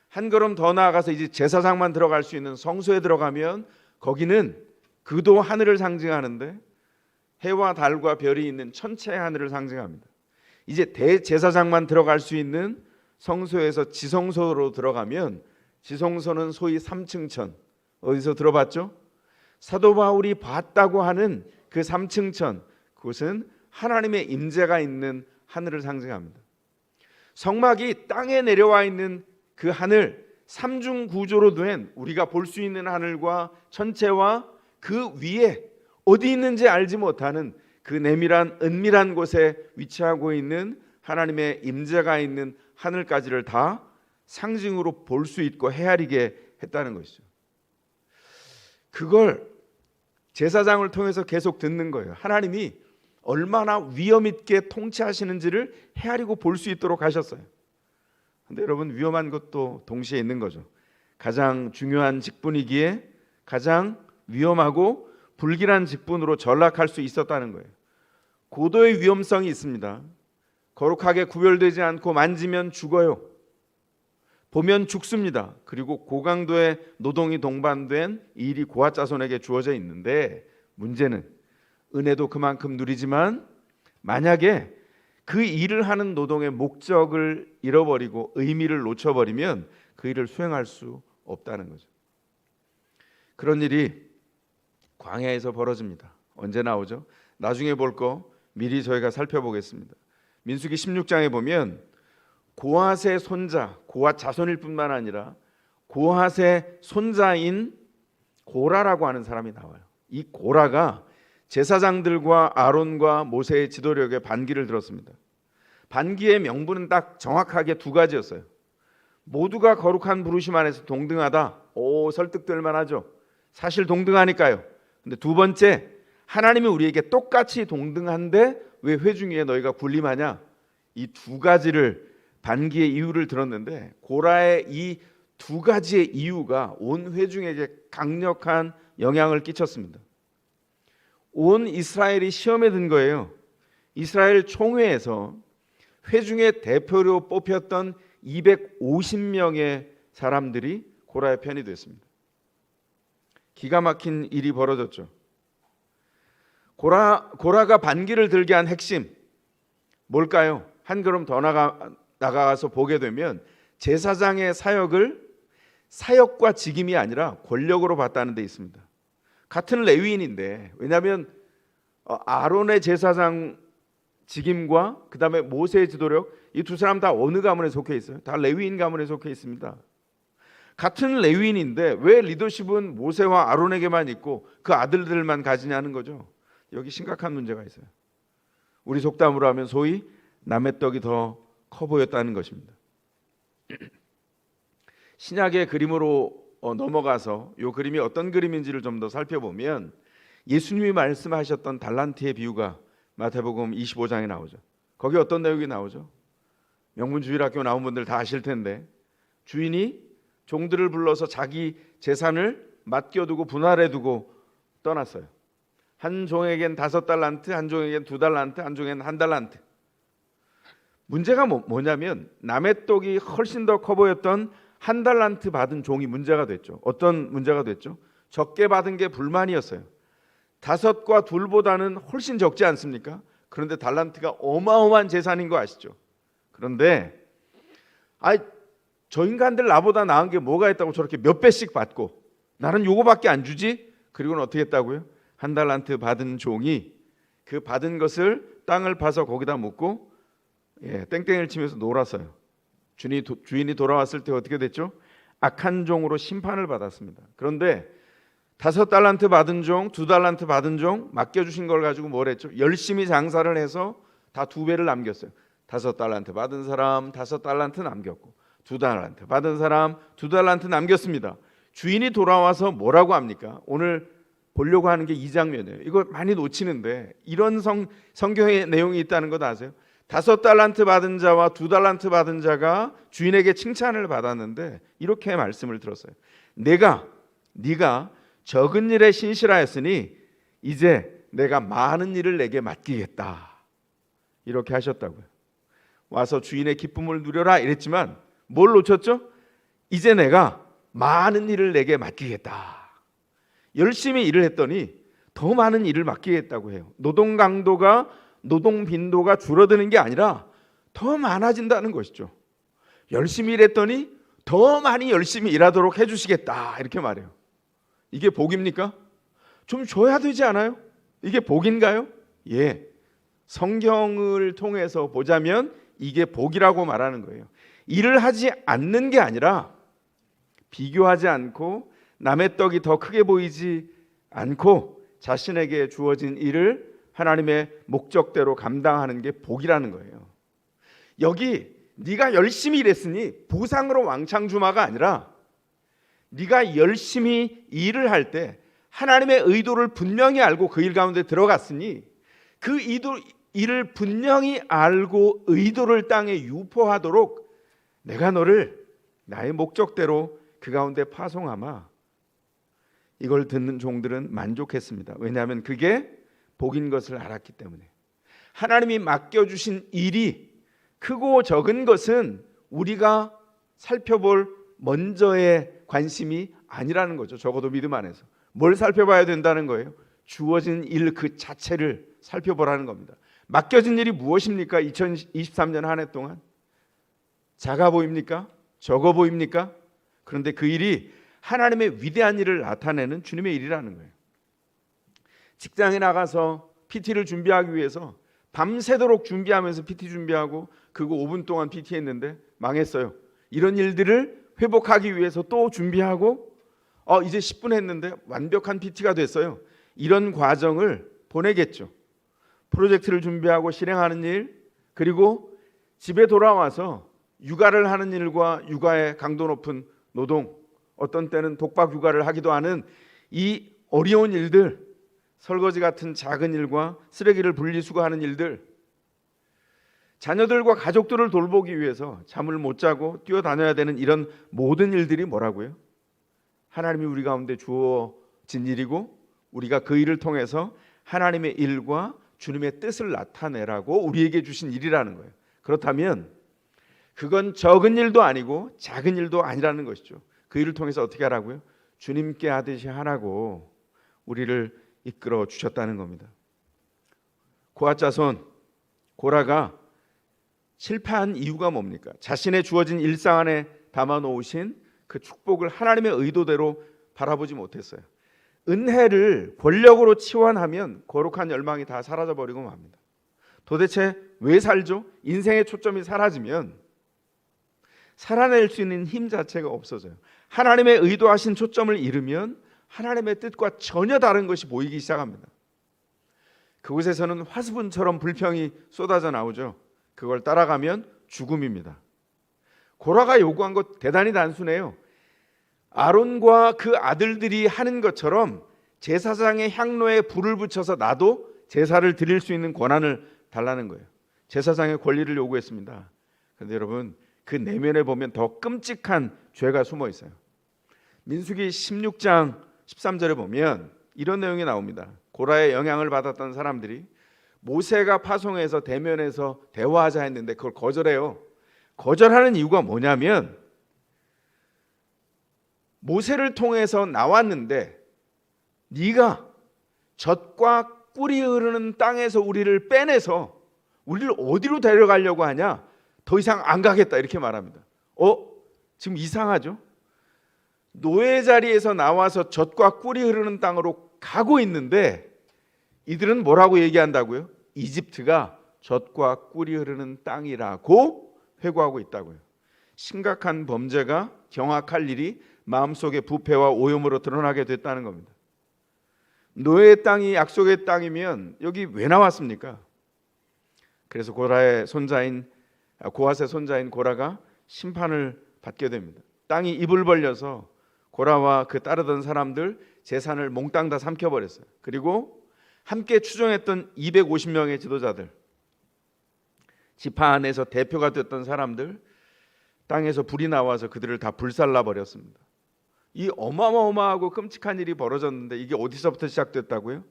한 걸음 더 나아가서 이제 제사장만 들어갈 수 있는 성소에 들어가면 거기는 그도 하늘을 상징하는데 해와 달과 별이 있는 천체의 하늘을 상징합니다. 이제 대제사장만 들어갈 수 있는 성소에서 지성소로 들어가면, 지성소는 소위 3층천, 어디서 들어봤죠? 사도 바울이 봤다고 하는 그 3층천, 그곳은 하나님의 임재가 있는 하늘을 상징합니다. 성막이 땅에 내려와 있는 그 하늘, 삼중 구조로 된 우리가 볼 수 있는 하늘과 천체와 그 위에 어디 있는지 알지 못하는 그 내밀한 은밀한 곳에 위치하고 있는 하나님의 임재가 있는 하늘까지를 다 상징으로 볼 수 있고 헤아리게 했다는 것이죠. 그걸 제사장을 통해서 계속 듣는 거예요. 하나님이 얼마나 위엄 있게 통치하시는지를 헤아리고 볼 수 있도록 하셨어요. 근데 여러분, 위험한 것도 동시에 있는 거죠. 가장 중요한 직분이기에 가장 위험하고 불길한 직분으로 전락할 수 있었다는 거예요. 고도의 위험성이 있습니다. 거룩하게 구별되지 않고 만지면 죽어요. 보면 죽습니다. 그리고 고강도의 노동이 동반된 이 일이 고아 자손에게 주어져 있는데, 문제는 은혜도 그만큼 누리지만 만약에 그 일을 하는 노동의 목적을 잃어버리고 의미를 놓쳐버리면 그 일을 수행할 수 없다는 거죠. 그런 일이 광야에서 벌어집니다. 언제 나오죠? 나중에 볼 거 미리 저희가 살펴보겠습니다. 민수기 16장에 보면 고핫의 손자, 고핫 자손일 뿐만 아니라 고핫의 손자인 고라라고 하는 사람이 나와요. 이 고라가 제사장들과 아론과 모세의 지도력에 반기를 들었습니다. 반기의 명분은 딱 정확하게 두 가지였어요. 모두가 거룩한 부르심 안에서 동등하다. 설득될 만하죠. 사실 동등하니까요. 근데 두 번째, 하나님이 우리에게 똑같이 동등한데 왜 회중위에 너희가 군림하냐? 이 두 가지를, 반기의 이유를 들었는데, 고라의 이 두 가지의 이유가 온 회중에게 강력한 영향을 끼쳤습니다. 온 이스라엘이 시험에 든 거예요. 이스라엘 총회에서 회중의 대표로 뽑혔던 250명의 사람들이 고라의 편이 됐습니다. 기가 막힌 일이 벌어졌죠. 고라가 반기를 들게 한 핵심 뭘까요? 한 걸음 더 나가서 보게 되면 제사장의 사역과 직임이 아니라 권력으로 봤다는 데 있습니다. 같은 레위인인데, 왜냐하면 아론의 제사장 직임과 그 다음에 모세의 지도력, 이 두 사람 다 어느 가문에 속해 있어요? 다 레위인 가문에 속해 있습니다. 같은 레위인인데 왜 리더십은 모세와 아론에게만 있고 그 아들들만 가지냐는 거죠. 여기 심각한 문제가 있어요. 우리 속담으로 하면 소위 남의 떡이 더 커 보였다는 것입니다. 신약의 그림으로 넘어가서 이 그림이 어떤 그림인지를 좀 더 살펴보면, 예수님이 말씀하셨던 달란트의 비유가 마태복음 25장에 나오죠. 거기 어떤 내용이 나오죠? 명문주일학교 나온 분들 다 아실 텐데, 주인이 종들을 불러서 자기 재산을 맡겨두고 분할해두고 떠났어요. 한 종에겐 5달란트, 한 종에겐 2달란트, 한 종에겐 1달란트. 문제가 뭐냐면 남의 떡이 훨씬 더 커 보였던 1달란트 받은 종이 문제가 됐죠. 어떤 문제가 됐죠? 적게 받은 게 불만이었어요. 5과 2보다는 훨씬 적지 않습니까? 그런데 달란트가 어마어마한 재산인 거 아시죠? 그런데 저 인간들 나보다 나은 게 뭐가 있다고 저렇게 몇 배씩 받고 나는 요거밖에 안 주지? 그리고는 어떻게 했다고요? 1달란트 받은 종이 그 받은 것을 땅을 파서 거기다 묻고 땡땡이를 치면서 놀았어요. 주인이 돌아왔을 때 어떻게 됐죠? 악한 종으로 심판을 받았습니다. 그런데 5달란트 받은 종, 2달란트 받은 종 맡겨주신 걸 가지고 뭘 했죠? 열심히 장사를 해서 다 2배를 남겼어요. 5달란트 받은 사람 5달란트 남겼고, 2달란트 받은 사람 2달란트 남겼습니다. 주인이 돌아와서 뭐라고 합니까? 오늘 보려고 하는 게 이 장면이에요. 이거 많이 놓치는데 이런 성경의 내용이 있다는 것 아세요? 5달란트 받은 자와 2달란트 받은 자가 주인에게 칭찬을 받았는데 이렇게 말씀을 들었어요. 네가 적은 일에 신실하였으니 이제 내가 많은 일을 내게 맡기겠다. 이렇게 하셨다고요. 와서 주인의 기쁨을 누려라 이랬지만 뭘 놓쳤죠? 이제 내가 많은 일을 내게 맡기겠다. 열심히 일을 했더니 더 많은 일을 맡기겠다고 해요. 노동 강도가, 노동 빈도가 줄어드는 게 아니라 더 많아진다는 것이죠. 열심히 일했더니 더 많이 열심히 일하도록 해주시겠다 이렇게 말해요. 이게 복입니까? 좀 줘야 되지 않아요? 이게 복인가요? 예, 성경을 통해서 보자면 이게 복이라고 말하는 거예요. 일을 하지 않는 게 아니라 비교하지 않고 남의 떡이 더 크게 보이지 않고 자신에게 주어진 일을 하나님의 목적대로 감당하는 게 복이라는 거예요. 여기 네가 열심히 일했으니 보상으로 왕창 주마가 아니라 네가 열심히 일을 할 때 하나님의 의도를 분명히 알고 그 일 가운데 들어갔으니 그 일을 분명히 알고 의도를 땅에 유포하도록 내가 너를 나의 목적대로 그 가운데 파송하마. 이걸 듣는 종들은 만족했습니다. 왜냐하면 그게 복인 것을 알았기 때문에. 하나님이 맡겨주신 일이 크고 적은 것은 우리가 살펴볼 먼저의 관심이 아니라는 거죠. 적어도 믿음 안에서. 뭘 살펴봐야 된다는 거예요? 주어진 일 그 자체를 살펴보라는 겁니다. 맡겨진 일이 무엇입니까? 2023년 한 해 동안 작아 보입니까? 적어 보입니까? 그런데 그 일이 하나님의 위대한 일을 나타내는 주님의 일이라는 거예요. 직장에 나가서 PT를 준비하기 위해서 밤새도록 준비하면서 PT 준비하고 그거 5분 동안 PT 했는데 망했어요. 이런 일들을 회복하기 위해서 또 준비하고 이제 10분 했는데 완벽한 PT가 됐어요. 이런 과정을 보내겠죠. 프로젝트를 준비하고 실행하는 일, 그리고 집에 돌아와서 육아를 하는 일과 육아의 강도 높은 노동, 어떤 때는 독박 육아를 하기도 하는 이 어려운 일들, 설거지 같은 작은 일과 쓰레기를 분리수거하는 일들, 자녀들과 가족들을 돌보기 위해서 잠을 못 자고 뛰어다녀야 되는 이런 모든 일들이 뭐라고요? 하나님이 우리 가운데 주어진 일이고 우리가 그 일을 통해서 하나님의 일과 주님의 뜻을 나타내라고 우리에게 주신 일이라는 거예요. 그렇다면 그건 적은 일도 아니고 작은 일도 아니라는 것이죠. 그 일을 통해서 어떻게 하라고요? 주님께 하듯이 하라고 우리를 이끌어 주셨다는 겁니다. 고핫 자손 고라가 실패한 이유가 뭡니까? 자신의 주어진 일상 안에 담아 놓으신 그 축복을 하나님의 의도대로 바라보지 못했어요. 은혜를 권력으로 치환하면 거룩한 열망이 다 사라져 버리고 맙니다. 도대체 왜 살죠? 인생의 초점이 사라지면 살아낼 수 있는 힘 자체가 없어져요. 하나님의 의도하신 초점을 잃으면 하나님의 뜻과 전혀 다른 것이 보이기 시작합니다. 그곳에서는 화수분처럼 불평이 쏟아져 나오죠. 그걸 따라가면 죽음입니다. 고라가 요구한 것 대단히 단순해요. 아론과 그 아들들이 하는 것처럼 제사장의 향로에 불을 붙여서 나도 제사를 드릴 수 있는 권한을 달라는 거예요. 제사장의 권리를 요구했습니다. 그런데 여러분 그 내면에 보면 더 끔찍한 죄가 숨어 있어요. 민수기 16장 13절에 보면 이런 내용이 나옵니다. 고라의 영향을 받았던 사람들이 모세가 파송해서 대면에서 대화하자 했는데 그걸 거절해요. 거절하는 이유가 뭐냐면 모세를 통해서 나왔는데 네가 젖과 꿀이 흐르는 땅에서 우리를 빼내서 우리를 어디로 데려가려고 하냐? 더 이상 안 가겠다 이렇게 말합니다. 지금 이상하죠? 노예 자리에서 나와서 젖과 꿀이 흐르는 땅으로 가고 있는데 이들은 뭐라고 얘기한다고요? 이집트가 젖과 꿀이 흐르는 땅이라고 회고하고 있다고요. 심각한 범죄가 경악할 일이 마음속의 부패와 오염으로 드러나게 됐다는 겁니다. 노예의 땅이 약속의 땅이면 여기 왜 나왔습니까? 그래서 고핫의 손자인 고라가 심판을 받게 됩니다. 땅이 입을 벌려서 고라와 그 따르던 사람들 재산을 몽땅 다 삼켜버렸어요. 그리고 함께 추종했던 250명의 지도자들, 지파 안에서 대표가 됐던 사람들, 땅에서 불이 나와서 그들을 다 불살라 버렸습니다. 이 어마어마하고 끔찍한 일이 벌어졌는데 이게 어디서부터 시작됐다고요?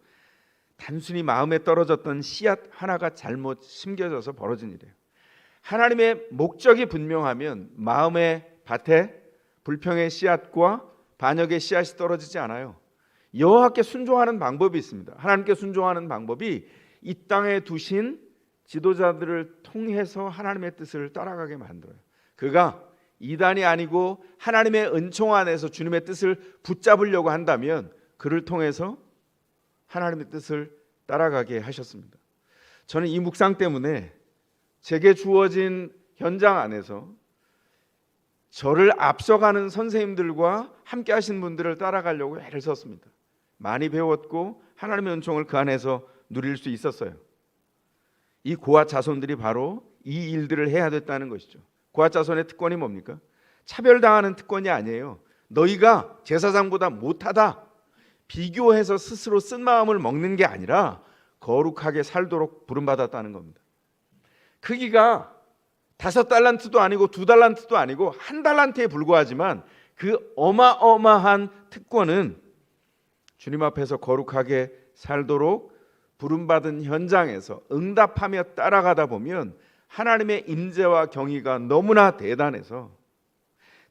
단순히 마음에 떨어졌던 씨앗 하나가 잘못 심겨져서 벌어진 일이에요. 하나님의 목적이 분명하면 마음의 밭에 불평의 씨앗과 반역의 씨앗이 떨어지지 않아요. 여호와께 순종하는 방법이 있습니다. 하나님께 순종하는 방법이 이 땅에 두신 지도자들을 통해서 하나님의 뜻을 따라가게 만들어요. 그가 이단이 아니고 하나님의 은총 안에서 주님의 뜻을 붙잡으려고 한다면 그를 통해서 하나님의 뜻을 따라가게 하셨습니다. 저는 이 묵상 때문에 제게 주어진 현장 안에서 저를 앞서가는 선생님들과 함께 하신 분들을 따라가려고 애를 썼습니다. 많이 배웠고 하나님의 은총을 그 안에서 누릴 수 있었어요. 이 고핫 자손들이 바로 이 일들을 해야 됐다는 것이죠. 고핫 자손의 특권이 뭡니까? 차별당하는 특권이 아니에요. 너희가 제사장보다 못하다 비교해서 스스로 쓴 마음을 먹는 게 아니라 거룩하게 살도록 부름받았다는 겁니다. 크기가 5달란트도 아니고 2달란트도 아니고 1달란트에 불과하지만 그 어마어마한 특권은 주님 앞에서 거룩하게 살도록 부름받은 현장에서 응답하며 따라가다 보면 하나님의 임재와 경의가 너무나 대단해서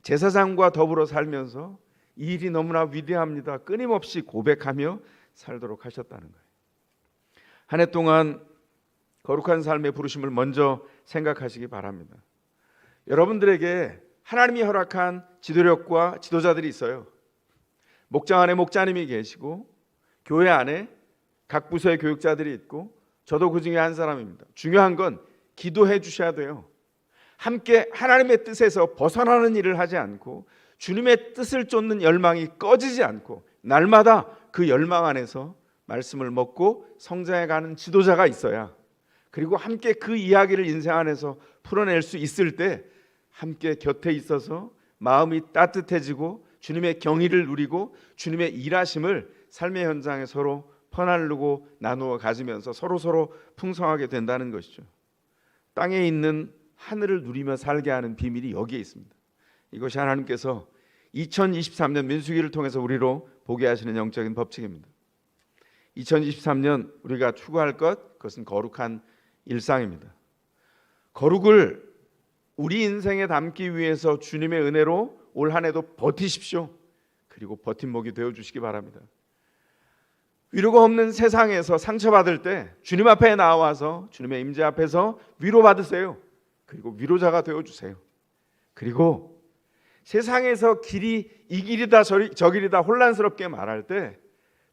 제사장과 더불어 살면서 이 일이 너무나 위대합니다. 끊임없이 고백하며 살도록 하셨다는 거예요. 한 해 동안 거룩한 삶의 부르심을 먼저 생각하시기 바랍니다. 여러분들에게 하나님이 허락한 지도력과 지도자들이 있어요. 목장 안에 목자님이 계시고 교회 안에 각 부서의 교육자들이 있고 저도 그 중에 한 사람입니다. 중요한 건 기도해 주셔야 돼요. 함께 하나님의 뜻에서 벗어나는 일을 하지 않고 주님의 뜻을 쫓는 열망이 꺼지지 않고 날마다 그 열망 안에서 말씀을 먹고 성장해가는 지도자가 있어야, 그리고 함께 그 이야기를 인생 안에서 풀어낼 수 있을 때 함께 곁에 있어서 마음이 따뜻해지고 주님의 경의를 누리고 주님의 일하심을 삶의 현장에 서로 퍼나르고 나누어 가지면서 서로 풍성하게 된다는 것이죠. 땅에 있는 하늘을 누리며 살게 하는 비밀이 여기에 있습니다. 이것이 하나님께서 2023년 민수기를 통해서 우리로 보게 하시는 영적인 법칙입니다. 2023년 우리가 추구할 그것은 거룩한 일상입니다. 거룩을 우리 인생에 담기 위해서 주님의 은혜로 올 한 해도 버티십시오. 그리고 버팀목이 되어주시기 바랍니다. 위로가 없는 세상에서 상처받을 때 주님 앞에 나와서 주님의 임재 앞에서 위로받으세요. 그리고 위로자가 되어주세요. 그리고 세상에서 길이 이 길이다 저 길이다 혼란스럽게 말할 때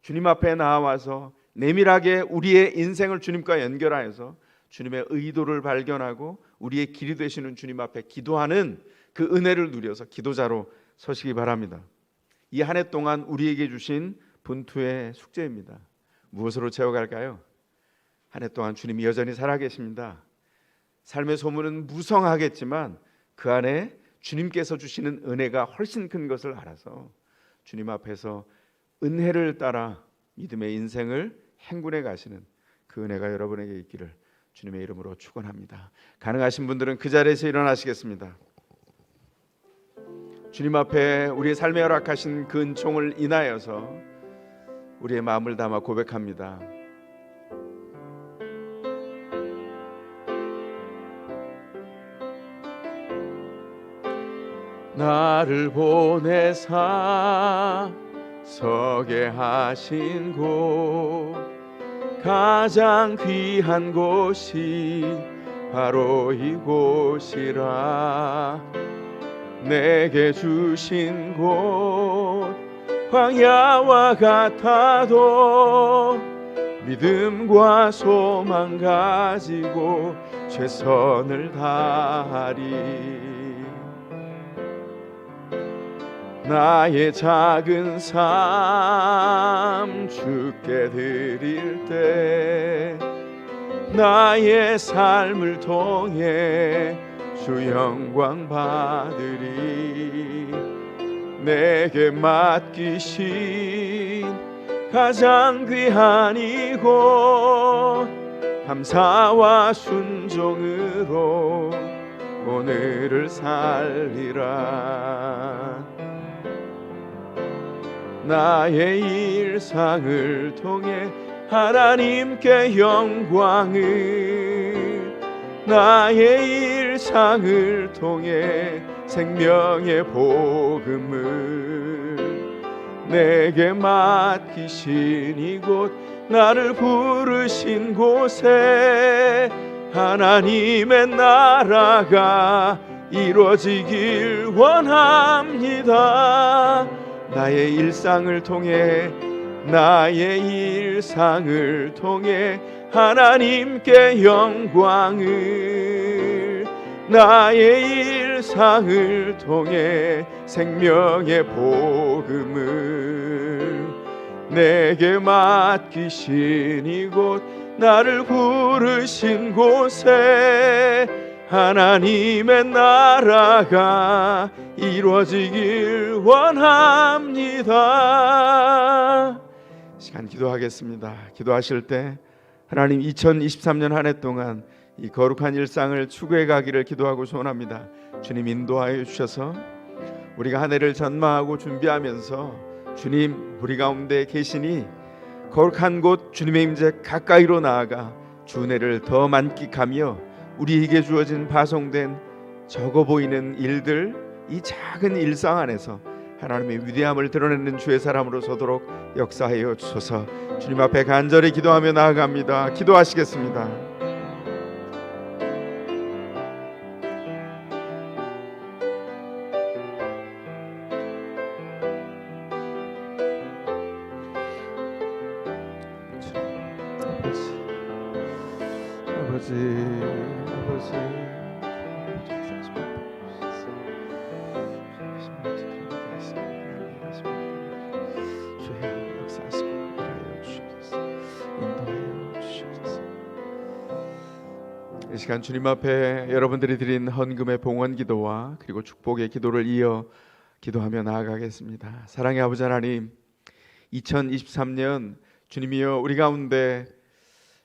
주님 앞에 나와서 내밀하게 우리의 인생을 주님과 연결하여서 주님의 의도를 발견하고 우리의 길이 되시는 주님 앞에 기도하는 그 은혜를 누려서 기도자로 서시기 바랍니다. 이 한 해 동안 우리에게 주신 분투의 숙제입니다. 무엇으로 채워갈까요? 한 해 동안 주님이 여전히 살아계십니다. 삶의 소문은 무성하겠지만 그 안에 주님께서 주시는 은혜가 훨씬 큰 것을 알아서 주님 앞에서 은혜를 따라 믿음의 인생을 행군해 가시는 그 은혜가 여러분에게 있기를 주님의 이름으로 축원합니다. 가능하신 분들은 그 자리에서 일어나시겠습니다. 주님 앞에 우리의 삶에 허락하신 그 은총을 인하여서 우리의 마음을 담아 고백합니다. 나를 보내사 서게 하신 곳, 가장 귀한 곳이 바로 이곳이라. 내게 주신 곳 광야와 같아도 믿음과 소망 가지고 최선을 다하리. 나의 작은 삶 주께 드릴 때 나의 삶을 통해 주 영광 받으리. 내게 맡기신 가장 귀한 이곳 감사와 순종으로 오늘을 살리라. 나의 일상을 통해 하나님께 영광을, 나의 일상을 통해 생명의 복음을, 내게 맡기신 이곳 나를 부르신 곳에 하나님의 나라가 이루어지길 원합니다. 나의 일상을 통해, 나의 일상을 통해 하나님께 영광을, 나의 일상을 통해 생명의 복음을, 내게 맡기신 이곳 나를 부르신 곳에 하나님의 나라가 이루어지길 원합니다. 시간 기도하겠습니다. 기도하실 때 하나님 2023년 한 해 동안 이 거룩한 일상을 추구해 가기를 기도하고 소원합니다. 주님 인도하여 주셔서 우리가 한 해를 전망하고 준비하면서 주님 우리 가운데 계시니 거룩한 곳 주님의 임재 가까이로 나아가 주 은혜를 더 만끽하며 우리에게 주어진 파송된 적어 보이는 일들, 이 작은 일상 안에서 하나님의 위대함을 드러내는 주의 사람으로 서도록 역사하여 주소서. 주님 앞에 간절히 기도하며 나아갑니다. 기도하시겠습니다. 이 시간 주님 앞에 여러분들이 드린 헌금의 봉헌 기도와 그리고 축복의 기도를 이어 기도하며 나아가겠습니다. 사랑의 아버지 하나님, 2023년 주님이여 우리 가운데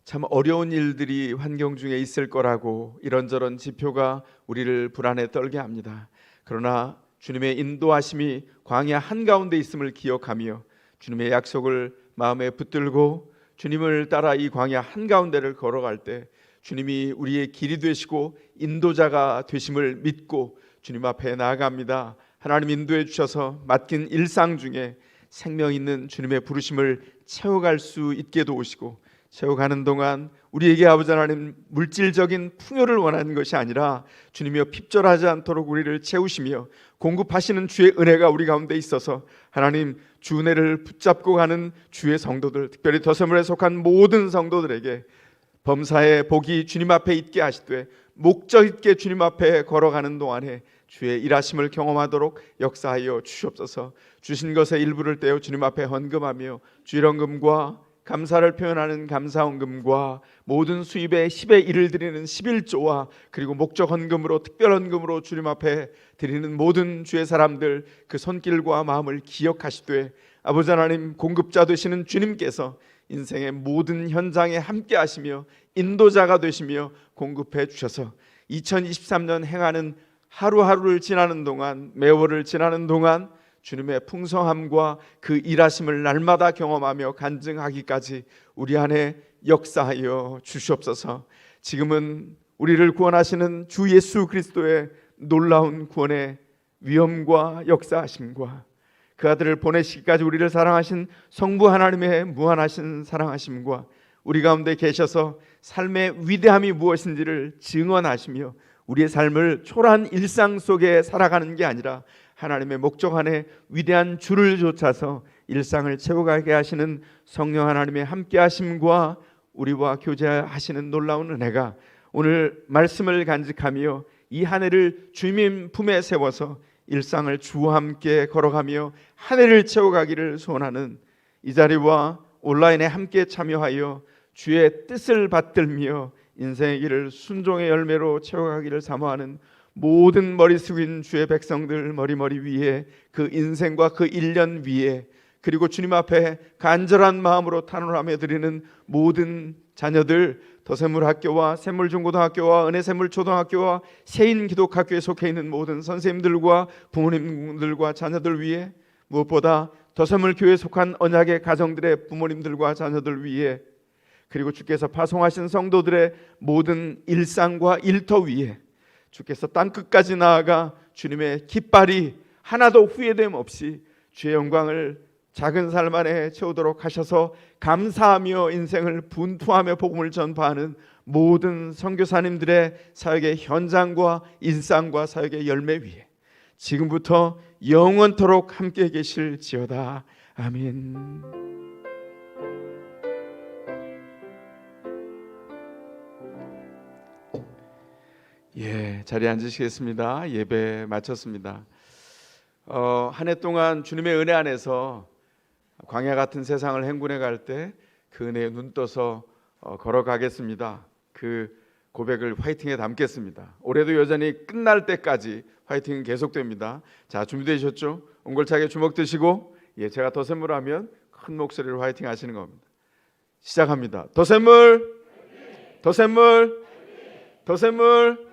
참 어려운 일들이 환경 중에 있을 거라고 이런저런 지표가 우리를 불안에 떨게 합니다. 그러나 주님의 인도하심이 광야 한가운데 있음을 기억하며 주님의 약속을 마음에 붙들고 주님을 따라 이 광야 한가운데를 걸어갈 때 주님이 우리의 길이 되시고 인도자가 되심을 믿고 주님 앞에 나아갑니다. 하나님 인도해 주셔서 맡긴 일상 중에 생명 있는 주님의 부르심을 채워갈 수 있게 도우시고, 채워가는 동안 우리에게 아버지 하나님 물질적인 풍요를 원하는 것이 아니라 주님이여 핍절하지 않도록 우리를 채우시며 공급하시는 주의 은혜가 우리 가운데 있어서 하나님 주 은혜를 붙잡고 가는 주의 성도들, 특별히 더세물에 속한 모든 성도들에게 범사의 복이 주님 앞에 있게 하시되 목적 있게 주님 앞에 걸어가는 동안에 주의 일하심을 경험하도록 역사하여 주시옵소서. 주신 것의 일부를 떼어 주님 앞에 헌금하며 주일헌금과 감사를 표현하는 감사헌금과 모든 수입의 10의 1을 드리는 11조와 그리고 목적 헌금으로 특별 헌금으로 주님 앞에 드리는 모든 주의 사람들 그 손길과 마음을 기억하시되 아버지 하나님 공급자 되시는 주님께서 인생의 모든 현장에 함께 하시며 인도자가 되시며 공급해 주셔서 2023년 행하는 하루하루를 지나는 동안, 매월을 지나는 동안 주님의 풍성함과 그 일하심을 날마다 경험하며 간증하기까지 우리 안에 역사하여 주시옵소서. 지금은 우리를 구원하시는 주 예수 그리스도의 놀라운 구원의 위엄과 역사하심과 그 아들을 보내시기까지 우리를 사랑하신 성부 하나님의 무한하신 사랑하심과 우리 가운데 계셔서 삶의 위대함이 무엇인지를 증언하시며 우리의 삶을 초라한 일상 속에 살아가는 게 아니라 하나님의 목적 안에 위대한 주를 좇아서 일상을 채워가게 하시는 성령 하나님의 함께하심과 우리와 교제하시는 놀라운 은혜가 오늘 말씀을 간직하며 이 한 해를 주님 품에 세워서 일상을 주와 함께 걸어가며 한 해를 채워가기를 소원하는 이 자리와 온라인에 함께 참여하여 주의 뜻을 받들며 인생의 길을 순종의 열매로 채워가기를 사모하는 모든 머리 숙인 주의 백성들 머리 위에 그 인생과 그 1년 위에 그리고 주님 앞에 간절한 마음으로 탄원하며 드리는 모든 자녀들 더샘물학교와 샘물중고등학교와 은혜샘물초등학교와 세인기독학교에 속해 있는 모든 선생님들과 부모님들과 자녀들 위해 무엇보다 더샘물교회에 속한 언약의 가정들의 부모님들과 자녀들 위해 그리고 주께서 파송하신 성도들의 모든 일상과 일터 위에 주께서 땅끝까지 나아가 주님의 깃발이 하나도 후회됨 없이 주의 영광을 작은 삶 안에 채우도록 하셔서 감사하며 인생을 분투하며 복음을 전파하는 모든 선교사님들의 사역의 현장과 일상과 사역의 열매 위에 지금부터 영원토록 함께 계실지어다. 아멘. 자리에 앉으시겠습니다. 예배 마쳤습니다. 한 해 동안 주님의 은혜 안에서 광야 같은 세상을 행군해 갈 때 그 은혜에 눈 떠서 걸어가겠습니다. 그 고백을 화이팅에 담겠습니다. 올해도 여전히 끝날 때까지 화이팅은 계속됩니다. 자, 준비되셨죠? 옹골차게 주먹 드시고 제가 더샘물 하면 큰 목소리로 화이팅 하시는 겁니다. 시작합니다. 더샘물, 더샘물, 더샘물.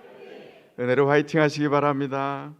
은혜로 화이팅 하시기 바랍니다.